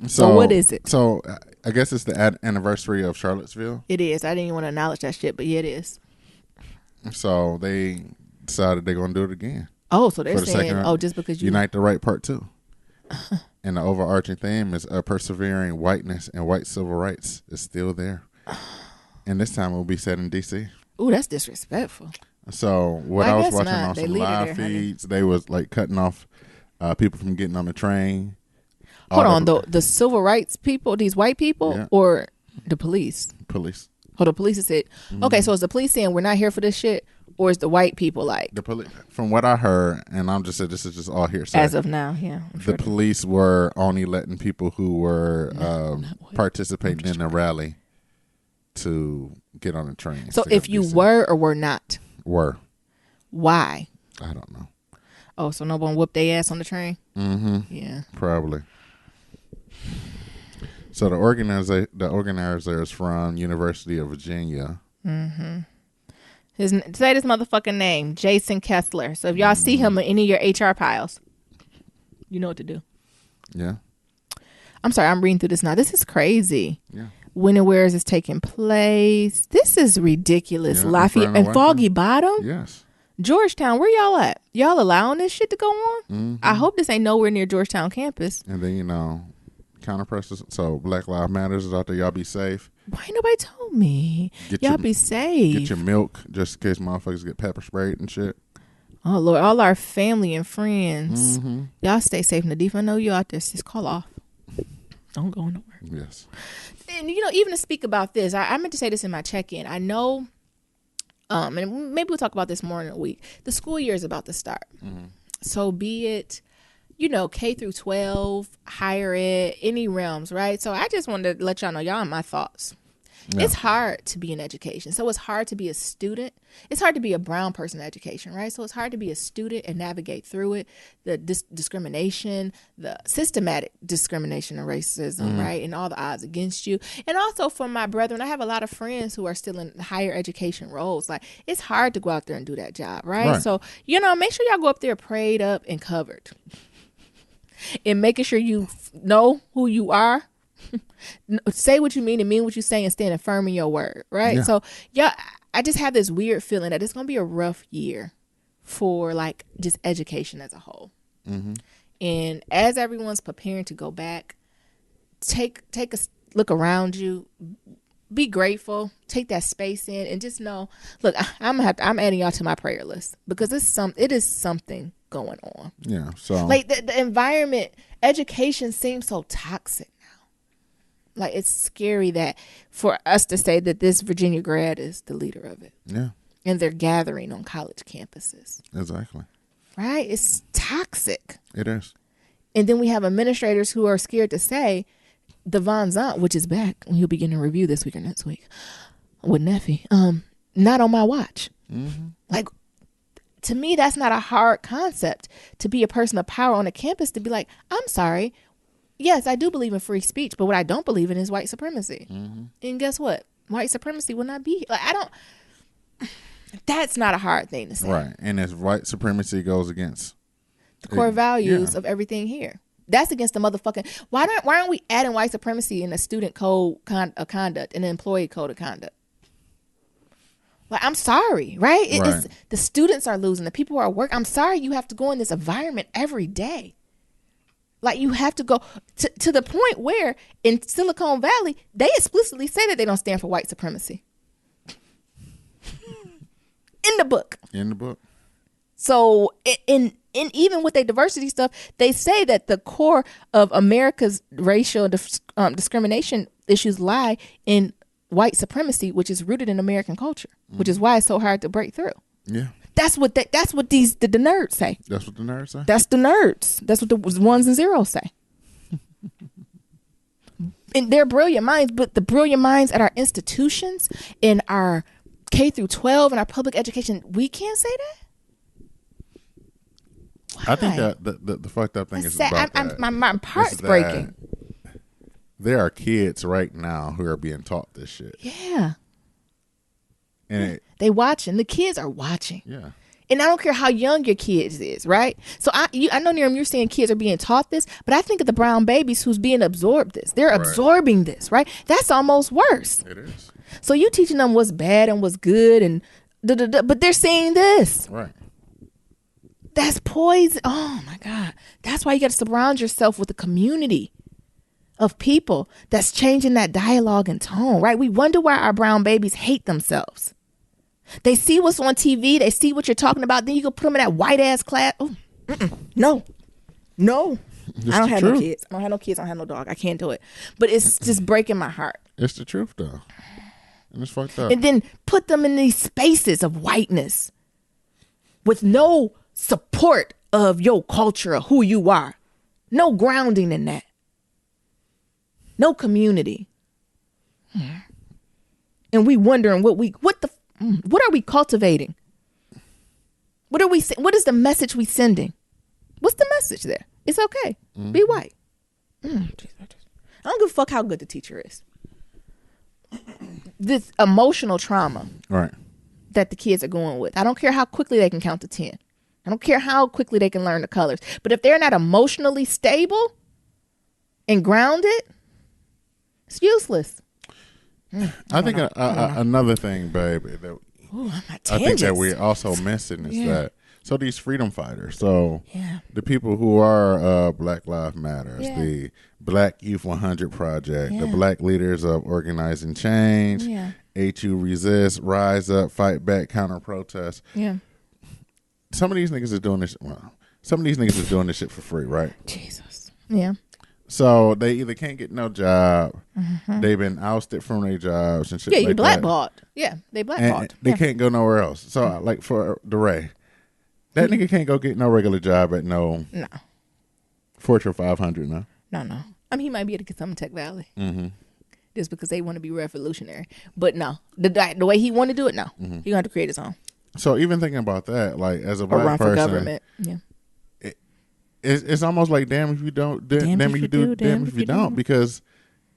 So what is it? So, I guess it's the anniversary of Charlottesville. It is. I didn't even want to acknowledge that shit, but yeah, it is. So, they decided they're going to do it again. Oh, so they're saying, just because you... Unite the Right Part 2. And the overarching theme is persevering whiteness and white civil rights is still there. And this time it will be set in D.C. Ooh, that's disrespectful. So what I was watching on some live feeds, they was like cutting off people from getting on the train. Hold on, the civil rights people, these white people, or the police? Police. Oh, the police said, okay, so is the police saying we're not here for this shit? Or is the white people like the police? From what I heard, and I'm just saying this is just all hearsay. As of now, yeah. The police were only letting people who were participating in the rally to get on the train. So if you were or were not? Were. Why? I don't know. Oh, so no one whooped their ass on the train? Mm-hmm. Yeah. Probably. So the organizers from University of Virginia. Mm-hmm. Say this motherfucking name, Jason Kessler. So if y'all see him in any of your HR piles, you know what to do. Yeah. I'm sorry, I'm reading through this now. This is crazy. Yeah. When and where is this taking place? This is ridiculous. Yeah, Lafayette and Foggy Bottom? Yes. Georgetown, where y'all at? Y'all allowing this shit to go on? Mm-hmm. I hope this ain't nowhere near Georgetown campus. And then, counterpressors. So Black Lives Matters is out there. Y'all be safe. Why ain't nobody told me? Y'all be safe. Get your milk just in case motherfuckers get pepper sprayed and shit. Oh, Lord. All our family and friends. Mm-hmm. Y'all stay safe. Nadifa, I know you out there. Just call off. Don't go nowhere. Yes. And, even to speak about this, I meant to say this in my check-in. I know, and maybe we'll talk about this more in a week. The school year is about to start. Mm-hmm. So be it, K through 12, higher ed, any realms, right? So I just wanted to let y'all know, y'all are my thoughts. Yeah. It's hard to be in education. So it's hard to be a student. It's hard to be a brown person in education, right? So it's hard to be a student and navigate through it. The discrimination, the systematic discrimination and racism, right? And all the odds against you. And also for my brethren, I have a lot of friends who are still in higher education roles. Like, it's hard to go out there and do that job, right? So, make sure y'all go up there prayed up and covered. And making sure you know who you are. Say what you mean and mean what you say and stand firm in your word, right? Yeah. So, I just have this weird feeling that it's going to be a rough year for, just education as a whole. Mm-hmm. And as everyone's preparing to go back, take a look around you, be grateful, take that space in, and just know, look, I'm adding y'all to my prayer list because it is something going on. Yeah. So the environment, education seems so toxic now. Like, it's scary that for us to say that this Virginia grad is the leader of it. Yeah. And they're gathering on college campuses. Exactly. Right? It's toxic. It is. And then we have administrators who are scared to say the Von Zant, which is back, and he'll be getting a review this week or next week with Neffy, not on my watch. Mm-hmm. Like, to me, that's not a hard concept to be a person of power on a campus to be like, I'm sorry. Yes, I do believe in free speech, but what I don't believe in is white supremacy. Mm-hmm. And guess what? White supremacy will not be. Like, that's not a hard thing to say. Right. And as white supremacy goes against the core values of everything here. That's against the motherfucking. Why aren't we adding white supremacy in the student code of conduct and the employee code of conduct? Like, I'm sorry, right? It's, the students are losing. The people who are at work. I'm sorry you have to go in this environment every day. Like, you have to go to the point where in Silicon Valley, they explicitly say that they don't stand for white supremacy. In the book. In the book. So in even with their diversity stuff, they say that the core of America's racial discrimination issues lie in white supremacy, which is rooted in American culture, which is why it's so hard to break through. Yeah. That's what the nerds say. That's what the nerds say? That's the nerds. That's what the ones and zeros say. And they're brilliant minds, but the brilliant minds at our institutions, in our K through 12, in our public education, we can't say that? Why? I think that the fucked up thing is about that. My heart's breaking. There are kids right now who are being taught this shit. Yeah. And they watching. The kids are watching. Yeah. And I don't care how young your kids is, right? So I know, Niram, you're saying kids are being taught this, but I think of the brown babies who's being absorbed this. They're absorbing this, right? That's almost worse. It is. So you teaching them what's bad and what's good, and but they're seeing this. Right. That's poison. Oh my God. That's why you got to surround yourself with a community of people that's changing that dialogue and tone, right? We wonder why our brown babies hate themselves. They see what's on TV. They see what you're talking about. Then you go put them in that white ass class. Oh, no. I don't have no kids. I don't have no kids. I don't have no dog. I can't do it. But it's just breaking my heart. It's the truth, though. And it's fucked up. And then put them in these spaces of whiteness with no support of your culture or who you are. No grounding in that. No community. And we wondering what are we cultivating? What is the message we sending? What's the message there? It's okay. Mm-hmm. Be white. I don't give a fuck how good the teacher is. This emotional trauma that the kids are going with. I don't care how quickly they can count to 10. I don't care how quickly they can learn the colors. But if they're not emotionally stable and grounded, it's useless. I think another thing, baby, that I think that we're also missing is that these freedom fighters, the people who are Black Lives Matters, the Black Youth 100 Project, the Black Leaders of Organizing Change, HU Resist, Rise Up, Fight Back, Counter Protest. Yeah. Some of these niggas are doing this. Well, some of these niggas are doing this shit for free, right? Jesus. Yeah. So they either can't get no job, they've been ousted from their jobs and shit. Yeah, you blackballed. Yeah, they blackballed. They can't go nowhere else. So like for DeRay, that nigga can't go get no regular job at no Fortune 500. No. I mean, he might be able to get some in Tech Valley. Mm-hmm. Just because they want to be revolutionary, but no, the way he want to do it, he gonna have to create his own. So even thinking about that, like as a black person, for government, it's almost like damn if you don't, damn if you do, damn if you don't, because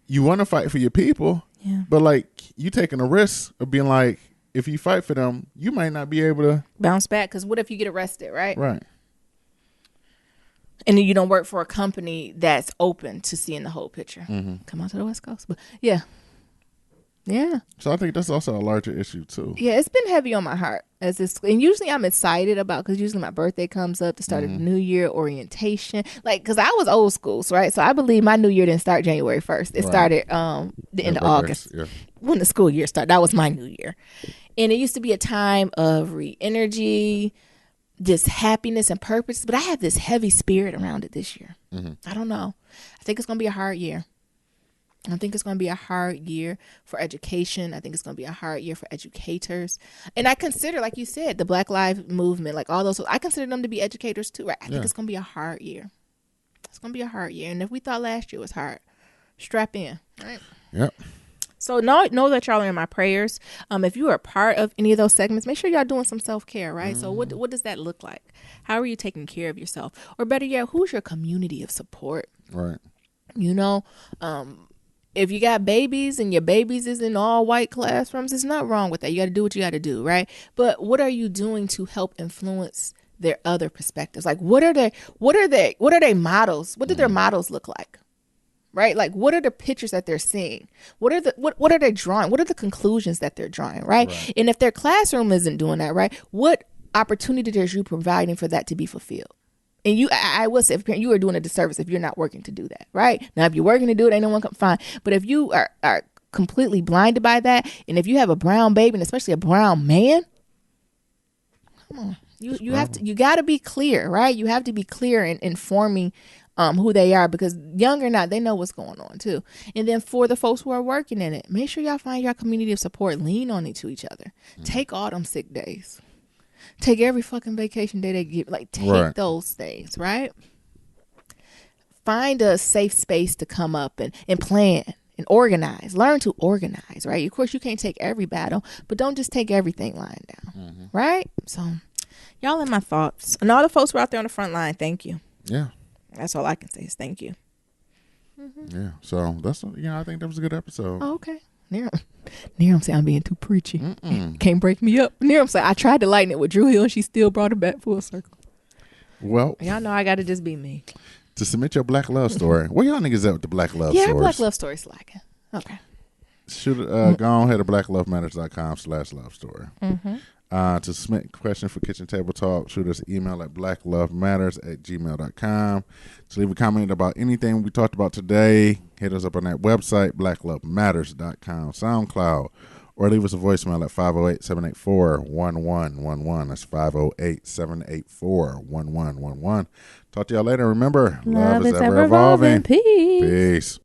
you want to fight for your people, but like you taking a risk of being like, if you fight for them, you might not be able to bounce back. Because what if you get arrested, right? Right. And then you don't work for a company that's open to seeing the whole picture. Come out to the West Coast, but yeah. So I think that's also a larger issue too. Yeah, it's been heavy on my heart and usually I'm excited about, because usually my birthday comes up, the start of the new year, orientation, like because I was old school, right? So I believe my new year didn't start January 1st. It started the end of August when the school year started. That was my new year, and it used to be a time of re-energy, this happiness and purpose, but I have this heavy spirit around it this year. I don't know. I think it's going to be a hard year. I think it's going to be a hard year for education. I think it's going to be a hard year for educators. And I consider, like you said, the Black Lives Movement, like all those, I consider them to be educators too, right? I think it's going to be a hard year. It's going to be a hard year. And if we thought last year was hard, strap in, right? Yep. So know that y'all are in my prayers. If you are part of any of those segments, make sure y'all doing some self-care, right? So what does that look like? How are you taking care of yourself? Or better yet, who's your community of support? Right. You know, if you got babies and your babies is in all white classrooms, there's not wrong with that. You got to do what you got to do, right? But what are you doing to help influence their other perspectives? Like, what are their models? What do their models look like? Right? Like, what are the pictures that they're seeing? What are they drawing? What are the conclusions that they're drawing? Right? And if their classroom isn't doing that, right, what opportunity are you providing for that to be fulfilled? And I will say, if you are doing a disservice if you're not working to do that, right? Now, if you're working to do it, ain't no one come fine. But if you are completely blinded by that, and if you have a brown baby, and especially a brown man, come on, you got to be clear, right? You have to be clear in informing who they are, because young or not, they know what's going on too. And then for the folks who are working in it, make sure y'all find your community of support. Lean on it to each other. Take all them sick days. Take every fucking vacation day they give. Like, take those things, right? Find a safe space to come up and plan and organize. Learn to organize, right? Of course, you can't take every battle, but don't just take everything lying down, right? So, y'all in my thoughts. And all the folks who are out there on the front line, thank you. Yeah. That's all I can say is thank you. Yeah. So, that's, I think that was a good episode. Oh, okay. Neram say I'm being too preachy. Can't break me up. Neram say I tried to lighten it with Drew Hill and she still brought it back full circle. Well, y'all know I got to just be me. To submit your black love story, where y'all niggas at with the black love stories? Yeah, black love story slacking. Okay. Shoot, go on ahead to blacklovematters.com/love story. To submit a question for Kitchen Table Talk, shoot us an email at blacklovematters@gmail.com. To leave a comment about anything we talked about today, hit us up on that website, blacklovematters.com, SoundCloud, or leave us a voicemail at 508-784-1111. That's 508-784-1111. Talk to y'all later. Remember, love is ever evolving. Peace.